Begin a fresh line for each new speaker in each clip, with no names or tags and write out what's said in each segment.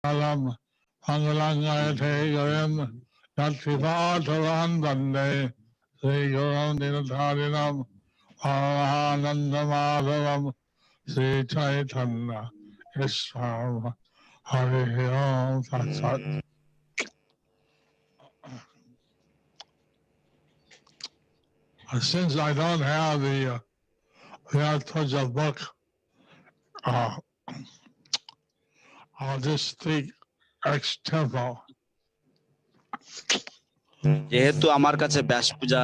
Alam Pangalangayate Garim Yatipataran Bande Sri Guram Dinatarinam Anandamadavam Sri Chaitanya Ishram Hari Om Tat Sat. Since I don't have the Arthaja book, I'll just speak ex-tempo.
যেহেতু আমার কাছে ব্যাস পূজা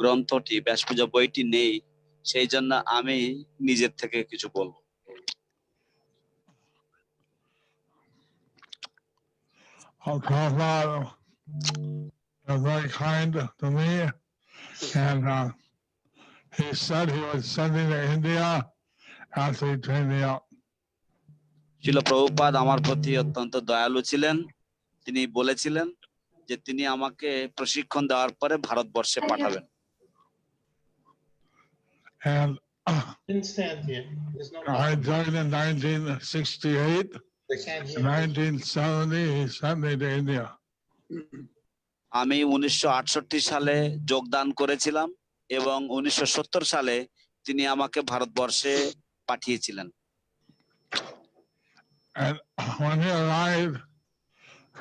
গ্রন্থটি, ব্যাস পূজা বইটি নেই, সেই জন্য আমি নিজের থেকে কিছু বলবো।
Prabhupada was very kind to me, and he said he was sending to India after he trained me up.
Srila Prabhupada আমার প্রতি অত্যন্ত দয়ালু ছিলেন। তিনি বলেছিলেন যে তিনি আমাকে প্রশিক্ষণ দেওয়ার পরে ভারতবর্ষে পাঠাবেন।
And I joined in 1968. In 1970, he sent me to India.
আমি 1968 সালে যোগদান করেছিলাম এবং 1970 সালে তিনি আমাকে ভারতবর্ষে পাঠিয়েছিলেন।
And when he arrived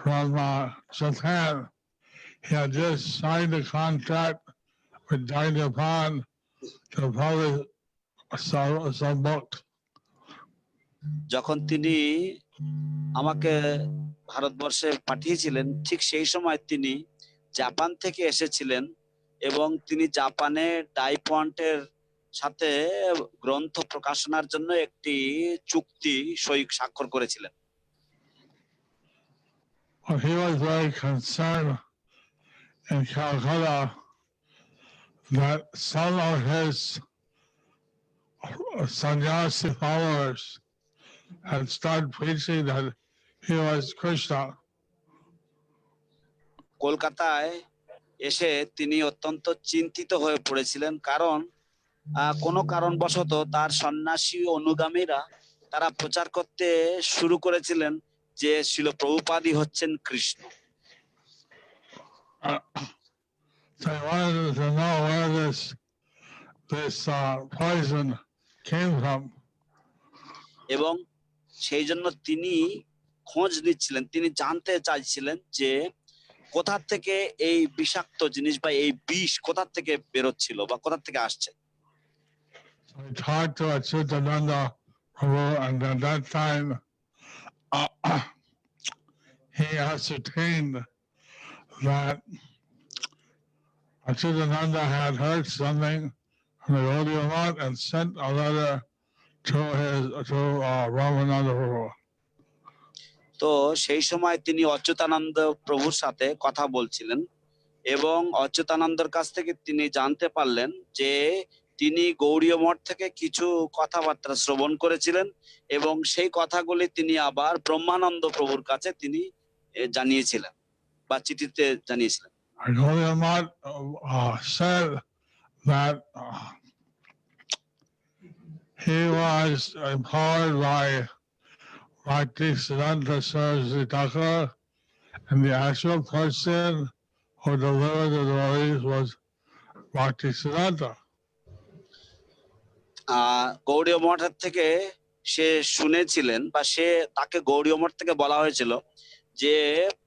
from Japan, he had just signed a contract with Japan to publish some books.
যখন তিনি আমাকে ভারতবর্ষে পাঠিয়েছিলেন, ঠিক সেই সময় তিনি জাপান থেকে এসেছিলেন এবং তিনি জাপানে ডাইপন্টের সাথে গ্রন্থ প্রকাশনার জন্য একটি চুক্তি স্বাক্ষর করেছিলেন।
He was very concerned in Calcutta that some of his sannyasi followers had started preaching that he was Krishna.
কলকাতায় এসে তিনি অত্যন্ত চিন্তিত হয়ে পড়েছিলেন, কারণ কোনো কারণবশত তার সন্ন্যাসী অনুগামীরা তারা প্রচার করতে শুরু করেছিলেন যে শ্রীল প্রভুপাদই হচ্ছেন Krishna.
So I wanted to know where this poison came from.
এবং সেই জন্য তিনি খোঁজ নিচ্ছিলেন, তিনি জানতে চাইছিলেন যে কোথা থেকে এই বিষাক্ত জিনিস বা এই বিষ কোথা থেকে বেরোচ্ছিল বা কোথা থেকে আসছে।
I talked to Achyutananda Prabhu, and at that time he ascertained that Achyutananda had heard something from the Gaudiya Math and sent a letter to Ramananda Prabhu.
তো সেই সময় তিনি অচ্যুতানন্দ প্রভুর সাথে কথা বলছিলেন এবং অচ্যুতানন্দর কাছ থেকে তিনি জানতে পারলেন যে তিনি গৌড়ীয় মঠ থেকে কিছু কথাবার্তা শ্রবণ করেছিলেন এবং সেই কথাগুলি তিনি আবার ব্রহ্মানন্দ প্রভুর কাছে তিনি জানিয়েছিলেন বা চিঠিতে জানিয়েছিলেন।
Gaudiya Math said that he was empowered by Bhaktivedanta Saraswati Thakur, and the actual person who delivered the devotees was Bhaktivedanta.
গৌড়ীয় মঠের থেকে সে শুনেছিলেন বা তাকে গৌড়ীয় মঠ থেকে বলা হয়েছিল যে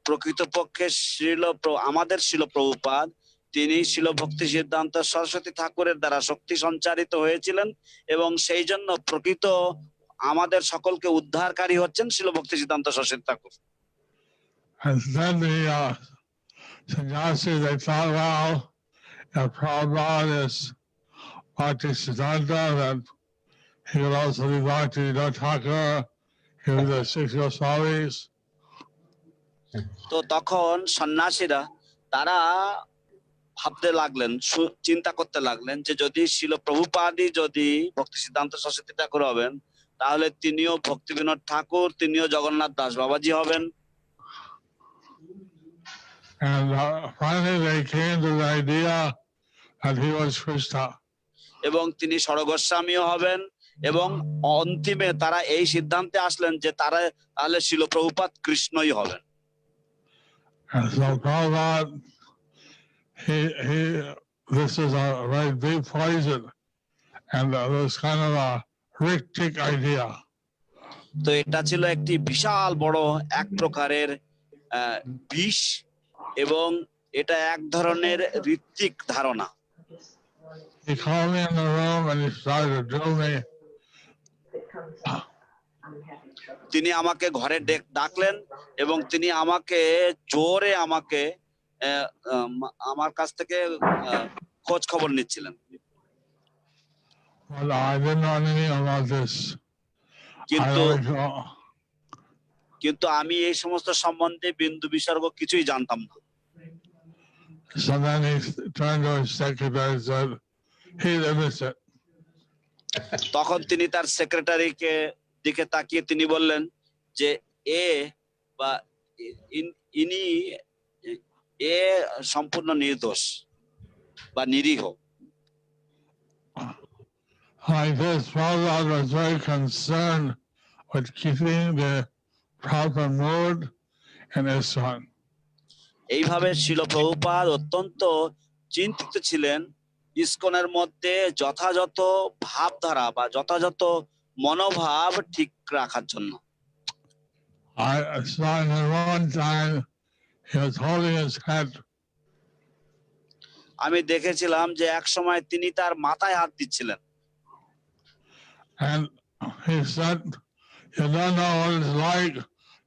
প্রকৃতপক্ষে আমাদের শ্রীল প্রভুপাদ তিনি শ্রীল ভক্তি সিদ্ধান্ত সরস্বতী ঠাকুরের দ্বারা শক্তি সঞ্চারিত হয়েছিলেন এবং সেই জন্য প্রকৃত আমাদের সকলকে উদ্ধারকারী হচ্ছেন শ্রীল ভক্তি সিদ্ধান্ত সরস্বতী ঠাকুর।
And then the sannyasi, they thought, well, if Prabhupada is Bhaktisiddhanta, then he would also be Bhaktivedanta Thakur, he was the six Goswamis.
তো তখন সন্ন্যাসীরা তারা ভাবতে লাগলেন, চিন্তা করতে লাগলেন যে যদি শ্রীল প্রভুপাদই যদি ভক্তি সিদ্ধান্ত সরস্বতী ঠাকুর হবেন, তাহলে তিনিও ভক্তি বিনোদ ঠাকুর, তিনিও জগন্নাথ দাস বাবাজি হবেন।
And finally they came to the idea that he was Krishna.
এবং তিনি ষড়গোস্বামীও হবেন এবং অন্তিমে তারা এই সিদ্ধান্তে আসলেন যে তারা তাহলে শিল প্রভুপাদ কৃষ্ণই হবেন।
And so Prabhupada, this is a very big poison, and this kind of a rich idea.
তো এটা ছিল একটি বিশাল বড় এক প্রকারের বিষ, এবং এটা এক ধরনের ঋত্বিক ধারণা।
He called me in the room and he started to drill me.
তিনি আমাকে ঘরে ডাকলেন এবং তিনি আমাকে জোরে আমাকে আমার কাছ থেকে খোঁজ খবর নিচ্ছিলেন।
Well, I didn't know anything about this.
কিন্তু আমি এই সমস্ত সম্বন্ধে বিন্দু বিসর্গ কিছুই জানতাম না।
So then he turned to his secretary and said, he's innocent.
তখন তিনি তার সেক্রেটারিকে দিকে তাকিয়ে তিনি বললেন যে ইনি সম্পূর্ণ নির্দোষ বা নিরীহ।
Like this, Prabhupada was very concerned with keeping the proper mood in ISKCON.
এইভাবে শিল প্রভুপাদ অত্যন্ত চিন্তিত ছিলেন ইসকনের মধ্যে যথাযথ ভাবধারা বা যথাযথ মনোভাব ঠিক রাখার জন্য।
I saw him one time, he was holding his head.
আমি দেখেছিলাম যে এক সময় তিনি তার মাথায় হাত দিচ্ছিলেন।
And he said, you don't know what it's like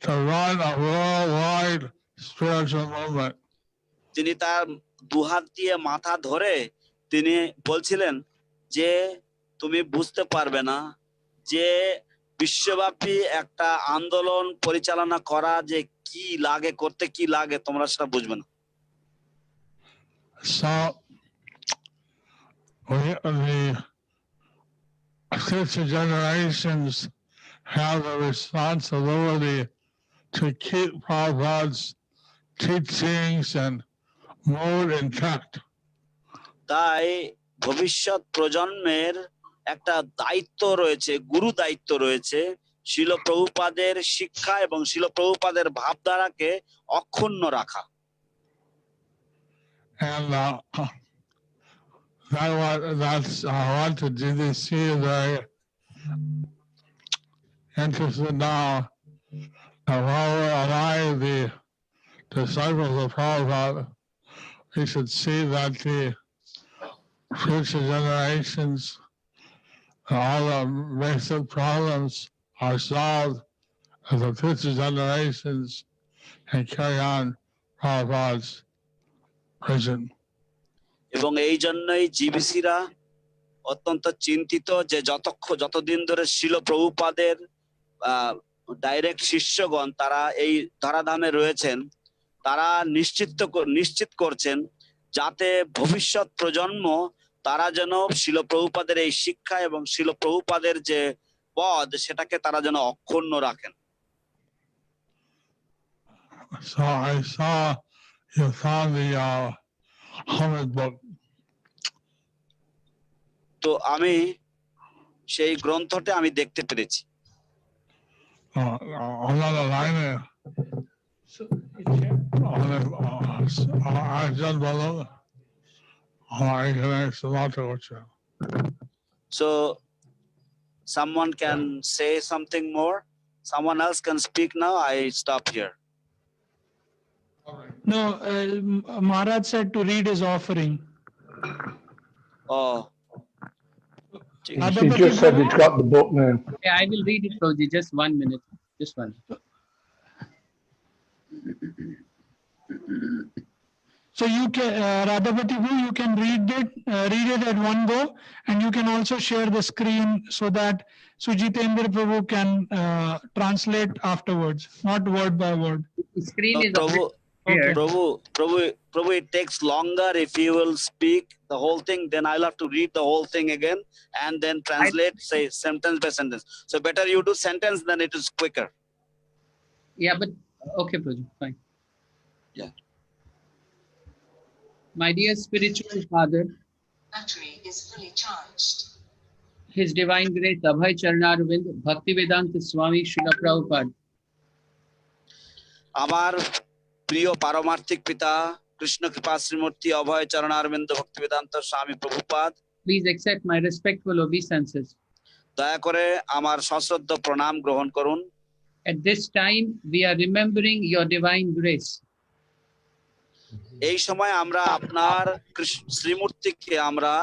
to run a worldwide spiritual movement.
তিনি তার দুহাত দিয়ে মাথা ধরে তিনি বলছিলেন যে তুমি বুঝতে পারবে না যে বিশ্বব্যাপী একটা আন্দোলন পরিচালনা করা যে কি লাগে, করতে কি লাগে তোমরা সেটা বুঝবে না।
So the future generations have the responsibility to keep Prabhupada's teachings and mode intact.
তাই ভবিষ্যৎ প্রজন্মের একটা দায়িত্ব রয়েছে, গুরু দায়িত্ব রয়েছে শিল প্রভুপাদের শিক্ষা এবং শিল প্রভুপাদের ভাবধারাকে অক্ষুণ্ণ রাখা।
And that's what the GDC is very interested now. While we're alive, the disciples of Prabhupada, we should see that the future generations, all the basic problems are solved, and the future generations can carry on Prabhupada's vision.
এবং এই জন্যই জিবিসিরা অত্যন্ত চিন্তিত যে যতদিন ধরে শিল প্রভুপাদের ডাইরেক্ট শিষ্যগণ তারা এই ধরাধামে রয়েছেন, তারা নিশ্চিত করছেন যাতে ভবিষ্যৎ প্রজন্ম তারা যেন শিল প্রভুপাদের এই শিক্ষা এবং শিল প্রভুপাদের যে পদ সেটাকে তারা যেন অক্ষুণ্ণ রাখেন।
So I saw you found the Hamid book.
তো আমি সেই গ্রন্থটা আমি দেখতে পেরেছি।
Another line
So someone can say something more. Someone else can speak now. I stop here.
No, Maharaj said to read his offering.
Oh.
He just said he's got the book now.
Yeah, I will read it, Prabhuji. Just 1 minute. Just one.
So you can, Radhapati, you can read it at one go, and you can also share the screen so that Sujitendra Prabhu can translate afterwards, not word by word.
The screen is
Prabhu,
here.
Prabhu, it takes longer if you will speak the whole thing. Then I'll have to read the whole thing again and then translate, say sentence by sentence. So better you do sentence, then it is quicker.
Yeah, but okay, Prabhuji, fine.
Yeah.
My dear spiritual father,
battery is fully charged.
His Divine Grace Abhay Charnarvind, Bhaktivedanta Swami Srila Prabhupada.
আমার প্রিয় পারমার্থিক পিতা কৃষ্ণ কৃপা শ্রীমূর্তি অভয় চরণারবিন্দ ভক্তিবেদান্ত স্বামী Prabhupada,
Please accept my respectful obeisances.
দয়া করে আমার সশ্রদ্ধ প্রণাম গ্রহণ করুন।
At this time, we are remembering your Divine Grace.
এই সময় আমরা আপনার শ্রীমূর্তিকে আমরা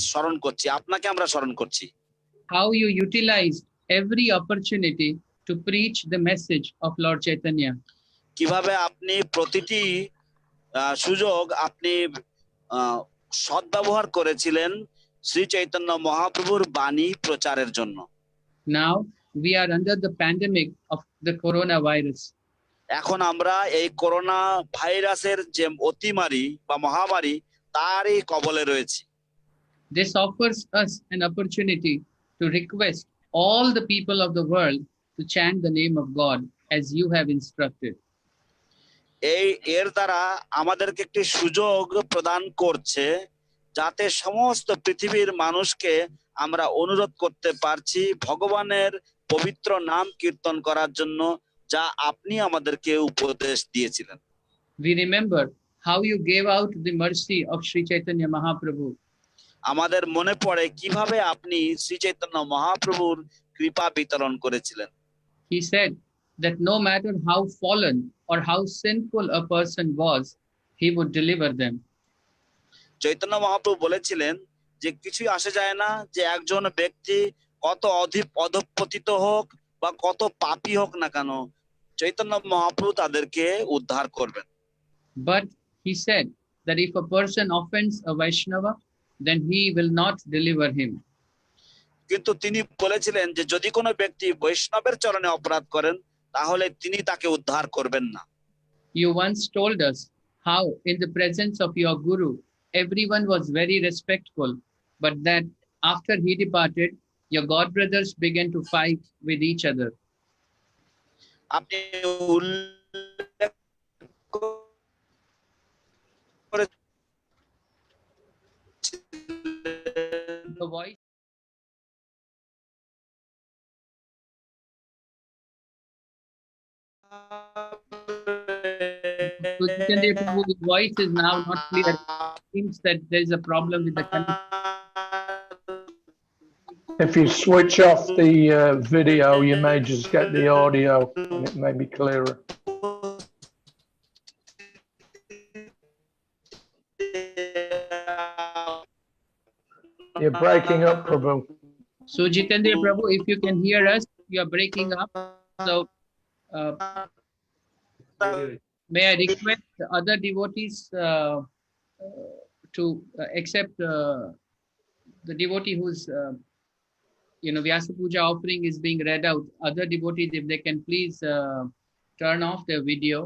স্মরণ করছি, আপনাকে আমরা স্মরণ করছি।
How you utilized every opportunity to preach the message of Lord Chaitanya.
কিভাবে আপনি প্রতিটি সুযোগ আপনি সদ্ব্যবহার করেছিলেন শ্রী চৈতন্য মহাপ্রভুর বাণী প্রচারের জন্য।
Now we are under the pandemic of the coronavirus.
এখন আমরা এই করোনা ভাইরাসের যে অতিমারী বা মহামারী তারই কবলে রয়েছি।
This offers us an opportunity to request all the people of the world to chant the name of God as you have instructed.
এর দ্বারা আমাদেরকে একটি সুযোগ প্রদান করছে যাতে সমস্ত পৃথিবীর মানুষকে আমরা অনুরোধ করতে পারছি ভগবানের পবিত্র নাম কীর্তন করার জন্য, যা আপনি আমাদেরকে উপদেশ দিয়েছিলেন।
We remember how you gave out the mercy of Sri Chaitanya Mahaprabhu.
আমাদের মনে পড়ে কিভাবে আপনি শ্রী চৈতন্য মহাপ্রভুর কৃপা বিতরণ করেছিলেন।
He said that no matter how fallen or how sinful a person was, he would deliver them.
Chaitanya Mahaprabhu বলেছিলেন যে কিছুই আসে যায় না যে একজন ব্যক্তি কত অধঃপতিত হোক বা কত পাপী হোক না কেন, চৈতন্য মহাপ্রভু তাদেরকে উদ্ধার করবেন।
But he said that if a person offends a Vaishnava, then he will not deliver him.
কিন্তু তিনি বলেছিলেন যে যদি কোনো ব্যক্তি বৈষ্ণবের চরণে অপরাধ করেন তাহলে তিনি তাকে উদ্ধার করবেন না।
You once told us how in the presence of your Guru, everyone was very respectful, but that after he departed, your god brothers began to fight with each other.
আপনি উল্লেখ করেছিলেন
The voice. Chaitanya Prabhu's voice is now not clear. It seems that there is a problem with the connection.
If you switch off the video, you may just get the audio and it may be clearer. You're breaking up, Prabhu.
So Jitendra Prabhu, if you can hear us, you are breaking up. So may I request the other devotees to accept the devotee whose Vyasa Puja offering is being read out. Other devotees, if they can please turn off their video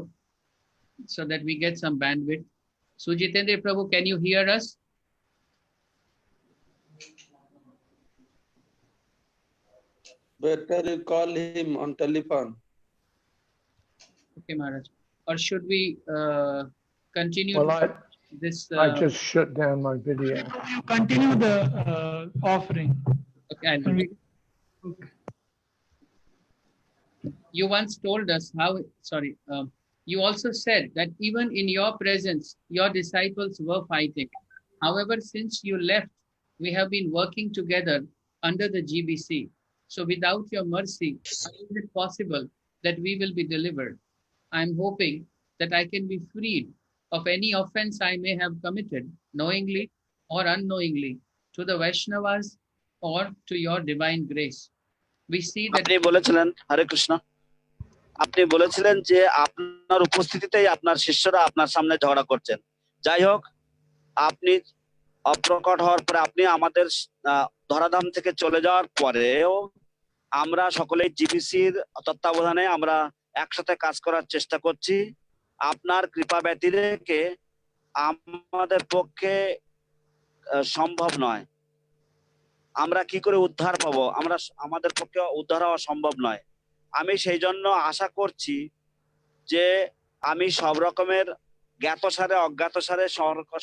so that we get some bandwidth. So Jitendra Prabhu, can you hear us?
Better you call him on telephone.
Okay, Maharaj. Or should we continue
Well,
this?
I just shut down my video.
You continue the offering.
Okay, I'll do it.
Okay.
You once told us how, you also said that even in your presence, your disciples were fighting. However, since you left, we have been working together under the GBC. So without your mercy, how is it possible that we will be delivered? I'm hoping that I can be freed of any offense I may have committed, knowingly or unknowingly, to the Vaishnavas or to your divine grace. We see that
আপনি বলেছিলেন, হরে কৃষ্ণ, আপনি বলেছিলেন যে আপনার উপস্থিতিতেই আপনার শিষ্যরা আপনার সামনে ঝগড়া করছেন। যাই হোক, আপনি অপ্রকট হওয়ার পরে, আপনি আমাদের ধরাধাম থেকে চলে যাওয়ার পরেও আমরা সকলেই জিবিসির তত্ত্বাবধানে আমরা একসাথে কাজ করার চেষ্টা করছি। আপনার কৃপা ব্যতিরেকে আমাদের পক্ষে সম্ভব নয়। আমরা কি করে উদ্ধার পাবো? আমাদের পক্ষে উদ্ধার হওয়া সম্ভব নয়। আমি সেই জন্য আশা করছি যে আমি সব রকমের জ্ঞাতসারে অজ্ঞাতসারে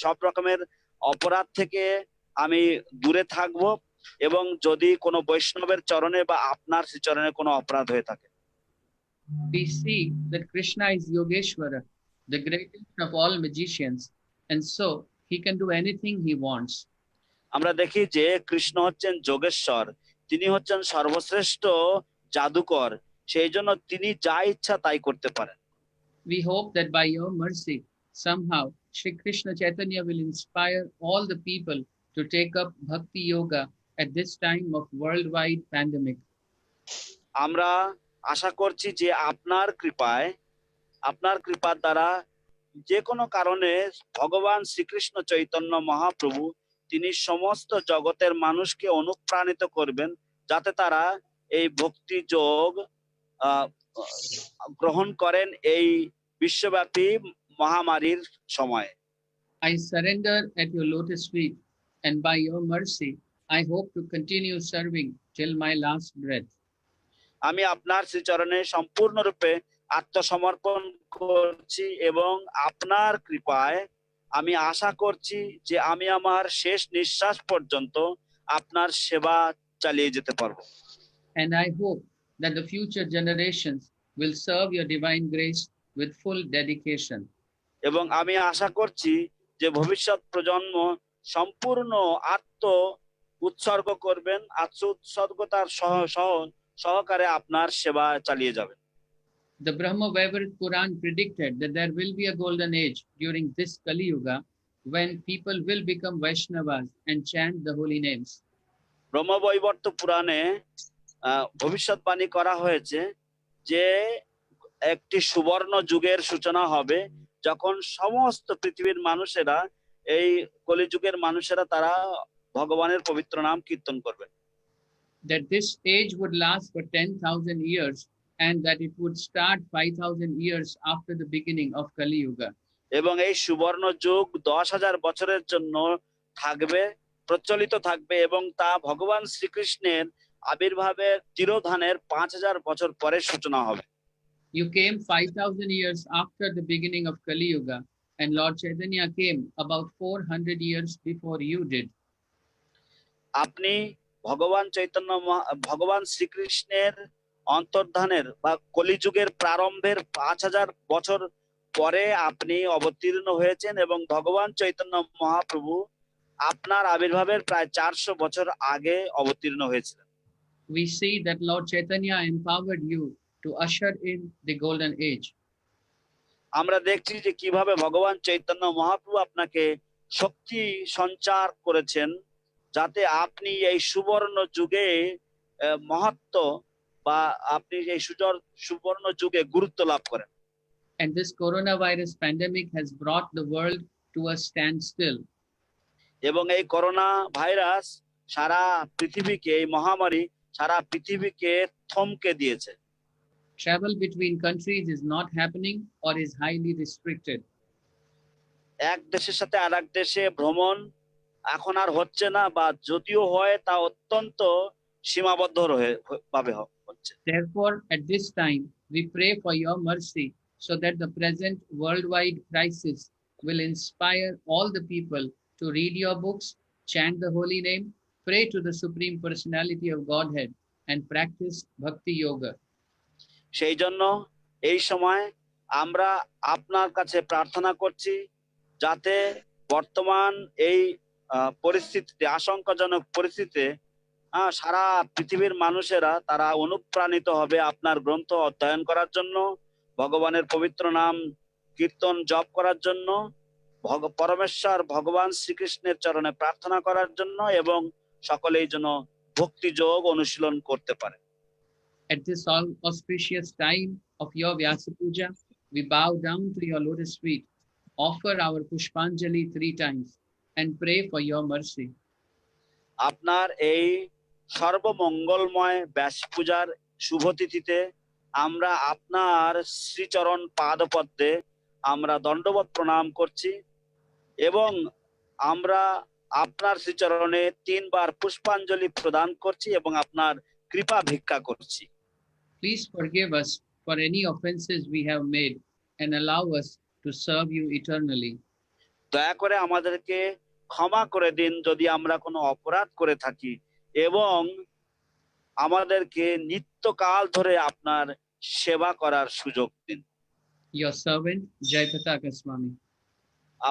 সব রকমের অপরাধ থেকে আমি দূরে থাকবো এবং যদি কোনো বৈষ্ণবের চরণে বা আপনার শ্রীচরণে কোনো অপরাধ হয়ে থাকে।
We see that Krishna is Yogeshwara, the greatest of all magicians, and so he can do anything he wants.
আমরা দেখি যে কৃষ্ণ হচ্ছেন যোগেশ্বর, তিনি হচ্ছেন সর্বশ্রেষ্ঠ জাদুকর, সেই জন্য তিনি যা ইচ্ছা তাই করতে পারেন।
We hope that by your mercy, somehow Shri Krishna Chaitanya will inspire all the people to take up bhakti yoga at this time of worldwide pandemic.
আমরা আশা করছি যে আপনার কৃপার দ্বারা যে কোনো কারণে ভগবান শ্রীকৃষ্ণ চৈতন্য মহাপ্রভু তিনি সমস্ত জগতের মানুষকে অনুপ্রাণিত করবেন, যাতে তারা এই ভক্তি যোগ গ্রহণ করেন এই বিশ্বব্যাপী মহামারীর সময়ে।
I surrender at your lotus feet, and by your mercy, I hope to continue serving till my last breath.
আমি আপনার শ্রীচরণে সম্পূর্ণরূপে আত্মসমর্পণ করছি এবং আপনার কৃপায় আমি আশা করছি যে আমি আমার শেষ নিঃশ্বাস পর্যন্ত আপনার সেবা চালিয়ে যেতে পারবো।
And I hope that the future generations will serve your divine grace with full dedication.
এবং আমি আশা করছি যে ভবিষ্যৎ প্রজন্ম সম্পূর্ণ উৎসর্গ করবেন, উৎসর্গতার সহকারে আপনার সেবা চালিয়ে যাবেন।
The Brahma Vaivarat Puran predicted that there will be a golden age during this Kali Yuga when people will become Vaishnavas and chant the holy names.
Brahmavaivarta পুরাণে ভবিষ্যৎবাণী করা হয়েছে যে একটি সুবর্ণ যুগের সূচনা হবে, যখন সমস্ত পৃথিবীর মানুষেরা, এই কলিযুগের মানুষেরা তারা ভগবানের পবিত্র নাম কীর্তন করবে।
That this age would last for 10,000 years and that it would start 5,000 years after the beginning of Kali Yuga.
এবং এই সুবর্ণ যুগ 10,000 বছরের জন্য প্রচলিত থাকবে এবং তা ভগবান শ্রীকৃষ্ণের আবির্ভাবের তিরোধানের 5,000 বছর পরে সূচনা হবে।
You came 5,000 years after the beginning of Kali Yuga, and Lord Chaitanya came about 400 years before you did.
আপনি ভগবান শ্রীকৃষ্ণের অন্তর্ধানের বা কলিযুগের প্রারম্ভের 5,000 বছর পরে আপনি অবতীর্ণ হয়েছেন এবং ভগবান চৈতন্য মহাপ্রভু আপনার আবির্ভাবের প্রায় 400 বছর আগে অবতীর্ণ হয়েছিলেন।
We see that Lord Chaitanya empowered you to usher in the golden age.
আমরা দেখছি যে কিভাবে ভগবান চৈতন্য মহাপ্রভু আপনাকে শক্তি সঞ্চার করেছেন, যাতে আপনি এই সুবর্ণ যুগে মহত্ব বা আপনি এই সুবর্ণ যুগে গুরুত্ব লাভ করেন।
And this coronavirus pandemic has brought the world to a standstill.
এবং এই করোনা ভাইরাস সারা পৃথিবীকে, এই মহামারী সারা পৃথিবীকে থমকে দিয়েছে।
Travel between countries is not happening or is highly restricted.
এক দেশের সাথে আরেক দেশে ভ্রমণ এখন আর হচ্ছে না, বা যদিও হয় তা অত্যন্ত সীমাবদ্ধ ভাবে হচ্ছে।
Therefore, at this time, we pray for your mercy so that the present worldwide crisis will inspire all the people to read your books, chant the holy name, pray to the Supreme Personality of Godhead, and practice Bhakti Yoga.
সেই জন্য এই সময় আমরা আপনার কাছে প্রার্থনা করছি, যাতে বর্তমান এই পরিস্থিতিতে, আশঙ্কাজনক পরিস্থিতিতে সারা পৃথিবীর মানুষেরা তারা অনুপ্রাণিত হবে আপনার গ্রন্থ অধ্যয়ন করার জন্য, ভগবানের পবিত্র নাম কীর্তন জপ করার জন্য, পরমেশ্বর ভগবান শ্রীকৃষ্ণের চরণে প্রার্থনা করার জন্য, এবং সকলেই যেন ভক্তি যোগ অনুশীলন করতে পারে।
At this auspicious time of your Vyasa Puja, we bow down to your lotus feet, offer our Pushpanjali 3 times, and pray for your mercy.
আপনার এই সর্বমঙ্গলময় ব্যাস পূজার শুভ তিথিতে আমরা আপনার শ্রীচরণ পাদপদ্মে আমরা দণ্ডবত প্রণাম করছি এবং আমরা আপনার শ্রীচরণে 3 বার পুষ্পাঞ্জলি প্রদান করছি এবং আপনার কৃপা ভিক্ষা করছি।
Please forgive us for any offenses we have made and allow us to serve you eternally.
দয়া করে আমাদেরকে ক্ষমা করে দিন যদি আমরা কোনো অপরাধ করে থাকি, এবং আমাদেরকে নিত্যকাল ধরে আপনার সেবা করার সুযোগ দিন।
Your servant, Jayapataka Swami.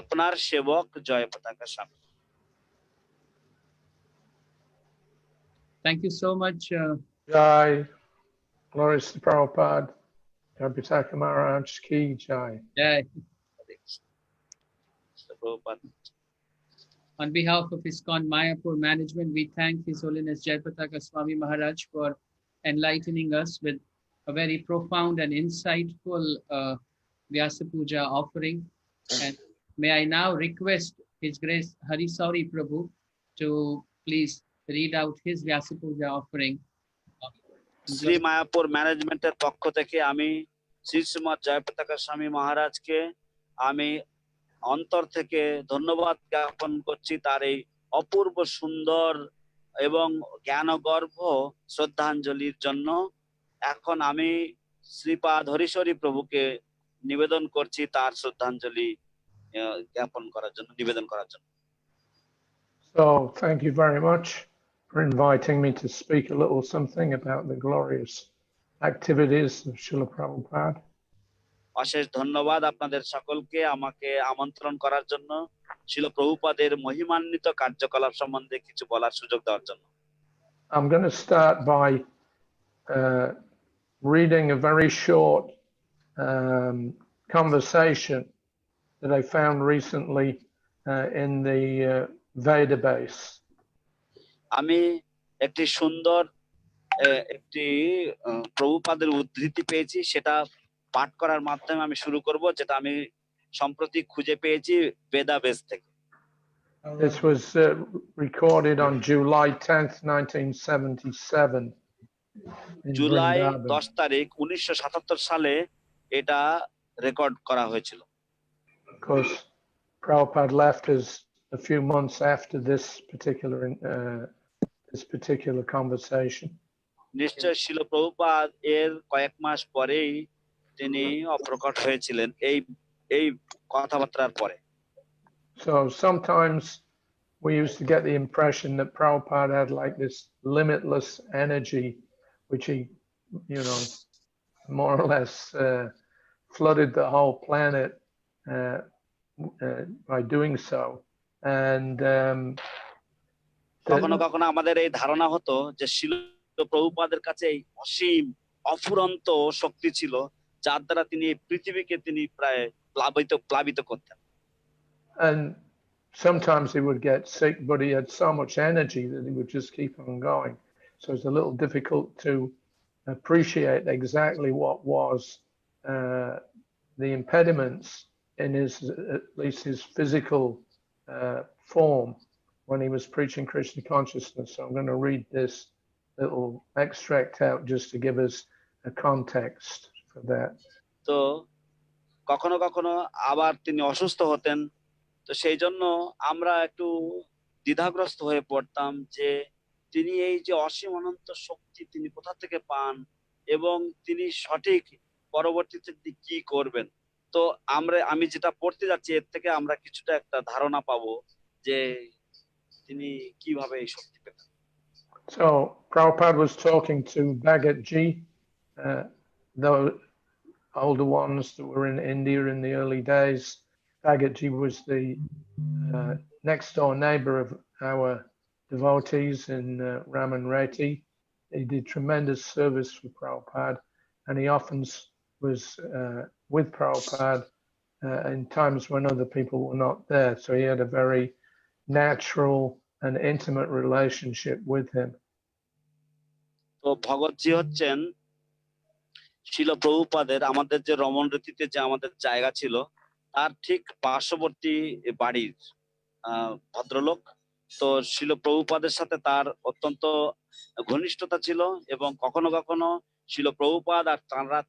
আপনার সেবক জয় পতাকা স্বামী।
Thank you so much.
Jai. Glories to Prabhupada. Jai Maharaj Ki Jai.
Jai.
Prabhupada.
On behalf of ISKCON Mayapur management, we thank His Holiness Jayapataka Swami Maharaj for enlightening us with a very profound and insightful Vyasa Puja offering. And may I now request His Grace Hari Sauri Prabhu to please read out his Vyasa Puja offering.
Shri Mayapur ম্যানেজমেন্টের পক্ষ থেকে আমি শ্রী শ্রীমৎ জয়পতাকা স্বামী মহারাজকে আমি অন্তর থেকে ধন্যবাদ জ্ঞাপন করছি তার এই অপূর্ব সুন্দর এবং জ্ঞানগর্ভ শ্রদ্ধাঞ্জলির জন্য। এখন আমি শ্রীপাদ হরিশ্বরী প্রভুকে নিবেদন করছি তার শ্রদ্ধাঞ্জলি জ্ঞাপন করার জন্য, নিবেদন করার জন্য।
So thank you very much for inviting me to speak a little something about the glorious activities of Srila Prabhupada.
অশেষ ধন্যবাদ আপনাদের সকলকে আমাকে আমন্ত্রণ করার জন্য, শ্রীল প্রভুপাদের মহিমান্বিত কার্যকলাপ সম্বন্ধে কিছু বলার সুযোগ দেওয়ার জন্য।
I'm going to start by reading a very short conversation that I found recently in the database.
আমি একটি সুন্দর একটি প্রভুপাদের উদ্ধৃতি পেয়েছি, সেটা পাঠ করার মাধ্যমে আমি শুরু করব, যেটা আমি সম্প্রতি খুঁজে পেয়েছি বেদাবেস থেকে।
This was recorded on July 10th, 1977.
July 10 তারিখ 1977 সালে এটা রেকর্ড করা হয়েছিল।
Of course, Prabhupada left us a few months after this particular conversation.
নিশ্চয় শিল প্রভুপাদ এর কয়েক মাস পরেই তিনি অপ্রকট হয়েছিলেন এই কথাবার্তার পরে।
So sometimes we used to get the impression that Prabhupada had like this limitless energy, which he, more or less flooded the whole planet by doing so. And
কখনো কখনো আমাদের এই ধারণা হতো যে শিল প্রভুপাদের কাছে এই অসীম অফুরন্ত শক্তি ছিল, যার দ্বারা তিনি পৃথিবীকে তিনি প্রায় প্লাবিত করতেন।
And sometimes he would get sick, but he had so much energy that he would just keep on going. So it's a little difficult to appreciate exactly what was the impediments in his, at least his physical form when he was preaching Krishna consciousness. So I'm going to read this little extract out just to give us a context for that.
তো কখনো কখনো আবার তিনি অসুস্থ হতেন, তো সেই জন্য আমরা একটু দ্বিধাগ্রস্ত হয়ে পড়তাম যে তিনি এই যে অসীম অনন্ত শক্তি তিনি কোথা থেকে পান এবং তিনি সঠিক পরবর্তীতে কি করবেন। তো আমি যেটা পড়তে যাচ্ছি এর থেকে আমরা কিছুটা একটা ধারণা পাবো যে তিনি কিভাবে এই শক্তি পেতেন।
So Prabhupada was talking to Bhagat Ji, the older ones that were in India in the early days. Bhagat Ji was the next door neighbor of our devotees in Raman Reti. He did tremendous service for Prabhupada, and he often was with Prabhupada in times when other people were not there. So he had a very natural and intimate relationship with him.
তো ভগৎজি হচ্ছেন শিল প্রভুপাদের আমাদের যে রমন রীতিতে যে আমাদের জায়গা ছিল তার ঠিক পার্শ্ববর্তী বাড়ির ভদ্রলোক। তো শিল প্রভুপাদের সাথে তার অত্যন্ত ঘনিষ্ঠতা ছিল এবং কখনো কখনো শিল প্রভুপাদ আর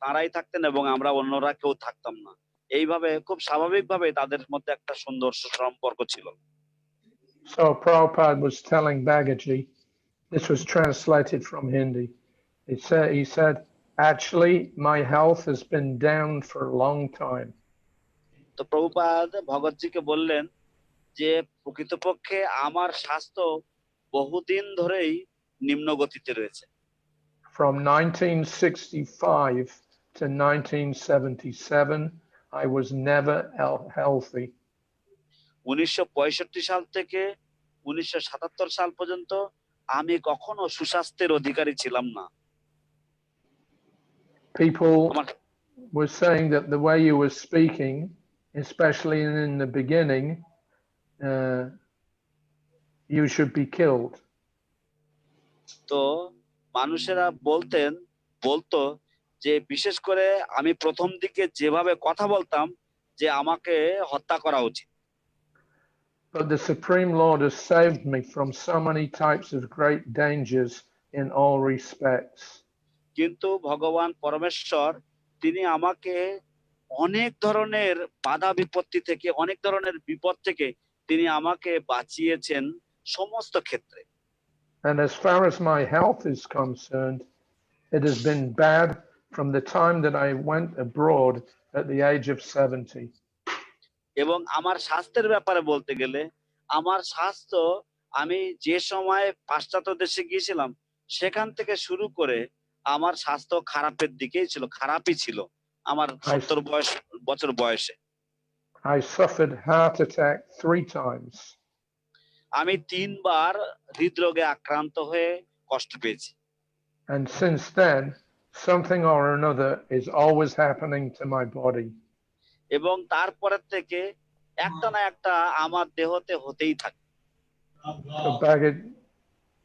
তারাই থাকতেন এবং আমরা অন্যরা কেউ থাকতাম না। এইভাবে খুব স্বাভাবিকভাবে তাদের মধ্যে একটা সুন্দর সম্পর্ক ছিল।
So Prabhupada was telling Bhagaji, this was translated from Hindi. He said, actually, my health has been down for a long time.
তো প্রভুপাদ ভগৎজিকে বললেন যে প্রকৃতপক্ষে আমার স্বাস্থ্য বহুদিন ধরেই নিম্ন গতিতে রয়েছে।
From 1965 to 1977, I was never healthy.
1965 সাল থেকে 1977 সাল পর্যন্ত আমি কখনো সুস্বাস্থ্যের অধিকারী ছিলাম না।
People
আমার-
were saying that the way you were speaking, especially in the beginning, you should be killed.
তো মানুষেরা বলতো যে বিশেষ করে আমি প্রথম দিকে যেভাবে কথা বলতাম যে আমাকে হত্যা করা উচিত।
But the Supreme Lord has saved me from so many types of great dangers in all respects.
কিন্তু ভগবান পরমেশ্বর তিনি আমাকে অনেক ধরনের বাধা বিপত্তি থেকে, অনেক ধরনের বিপদ থেকে তিনি আমাকে বাঁচিয়েছেন সমস্ত ক্ষেত্রে।
And as far as my health is concerned, it has been bad from the time that I went abroad at the age of 70.
এবং আমার স্বাস্থ্যের ব্যাপারে বলতে গেলে আমার স্বাস্থ্য আমি যে সময় পাশ্চাত্য দেশে গিয়েছিলাম সেখান থেকে শুরু করে আমার স্বাস্থ্য খারাপের দিকেই ছিল, খারাপই ছিল আমার 70 বছর বয়সে।
I suffered heart attack 3 times.
আমি 3 বার হৃদরোগে আক্রান্ত হয়ে কষ্ট পেয়েছি।
And since then, something or another is always happening to my body.
এবং তারপরের থেকে একটা না একটা আমার দেহতে হতেই থাকে।
So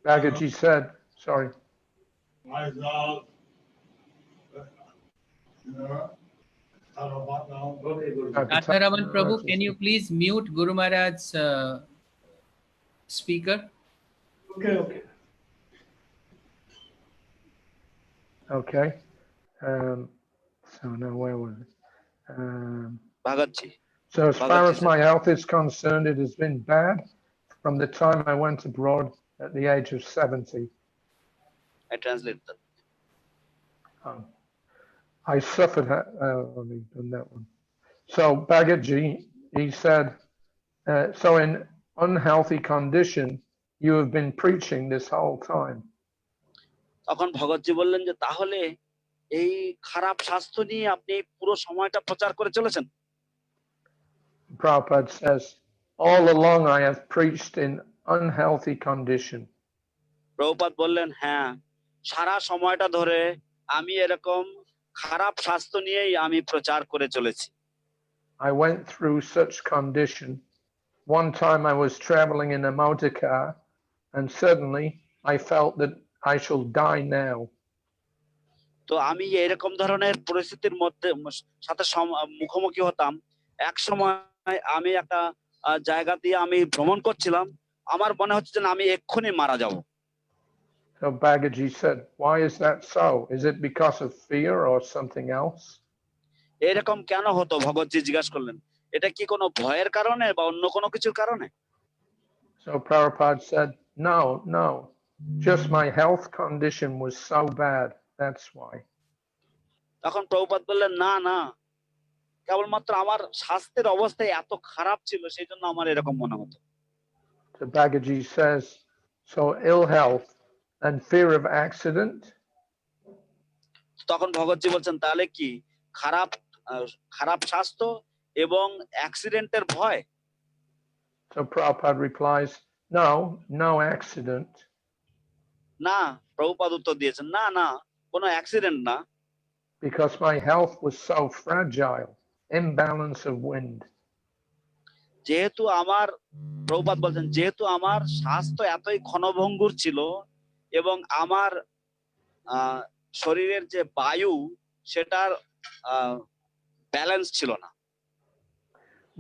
Bhagavad said, sorry.
Radharaman Prabhu, can you please mute Guru Maharaj's speaker?
Okay. So now where was it?
ভাগাচ্ছি।
So as far as my health is concerned, it has been bad from the time I went abroad at the age of 70.
I translate that.
I suffered, only done that one. So Bhagavad, he said, so in unhealthy condition, you have been preaching this whole time.
তখন ভগতজি বললেন যে তাহলে এই খারাপ স্বাস্থ্য নিয়ে আপনি পুরো সময়টা প্রচার করে চলেছেন।
Prabhupada says, all along I have preached in unhealthy condition.
Prabhupada বললেন হ্যাঁ, সারা সময়টা ধরে আমি এরকম খারাপ স্বাস্থ্য নিয়েই আমি প্রচার করে চলেছি।
I went through such condition. One time I was traveling in a motor car and suddenly I felt that I shall die now.
তো আমি এরকম ধরনের পরিস্থিতির সাথে মুখোমুখি হতাম। এক সময় আমি একটা জায়গা দিয়ে আমি ভ্রমণ করছিলাম, আমার মনে হচ্ছে যে আমি এক্ষুনি মারা যাব।
So Bhagavad said, why is that so? Is it because of fear or something else?
এরকম কেন হতো? ভগতজি জিজ্ঞাসা করলেন, এটা কি কোনো ভয়ের কারণে বা অন্য কোনো কিছুর কারণে?
So Prabhupada said, no, just my health condition was so bad, that's why.
তখন প্রভুপাদ বললেন না, কেবলমাত্র আমার স্বাস্থ্যের অবস্থা এত খারাপ ছিল সেই জন্য আমার এরকম মনে হতো।
So Bhagavad says, so ill health and fear of accident.
তখন ভগতজি বলছেন তাহলে কি খারাপ স্বাস্থ্য এবং অ্যাক্সিডেন্টের ভয়?
So Prabhupada replies, no accident.
না, প্রভুপাদ উত্তর দিয়েছেন না, কোনো অ্যাক্সিডেন্ট না।
Because my health was so fragile, imbalance of wind.
যেহেতু আমার, প্রভুপাদ বলছেন যেহেতু আমার স্বাস্থ্য এতই ক্ষণভঙ্গুর ছিল এবং আমার শরীরের যে বায়ু সেটার ব্যালেন্স ছিল না।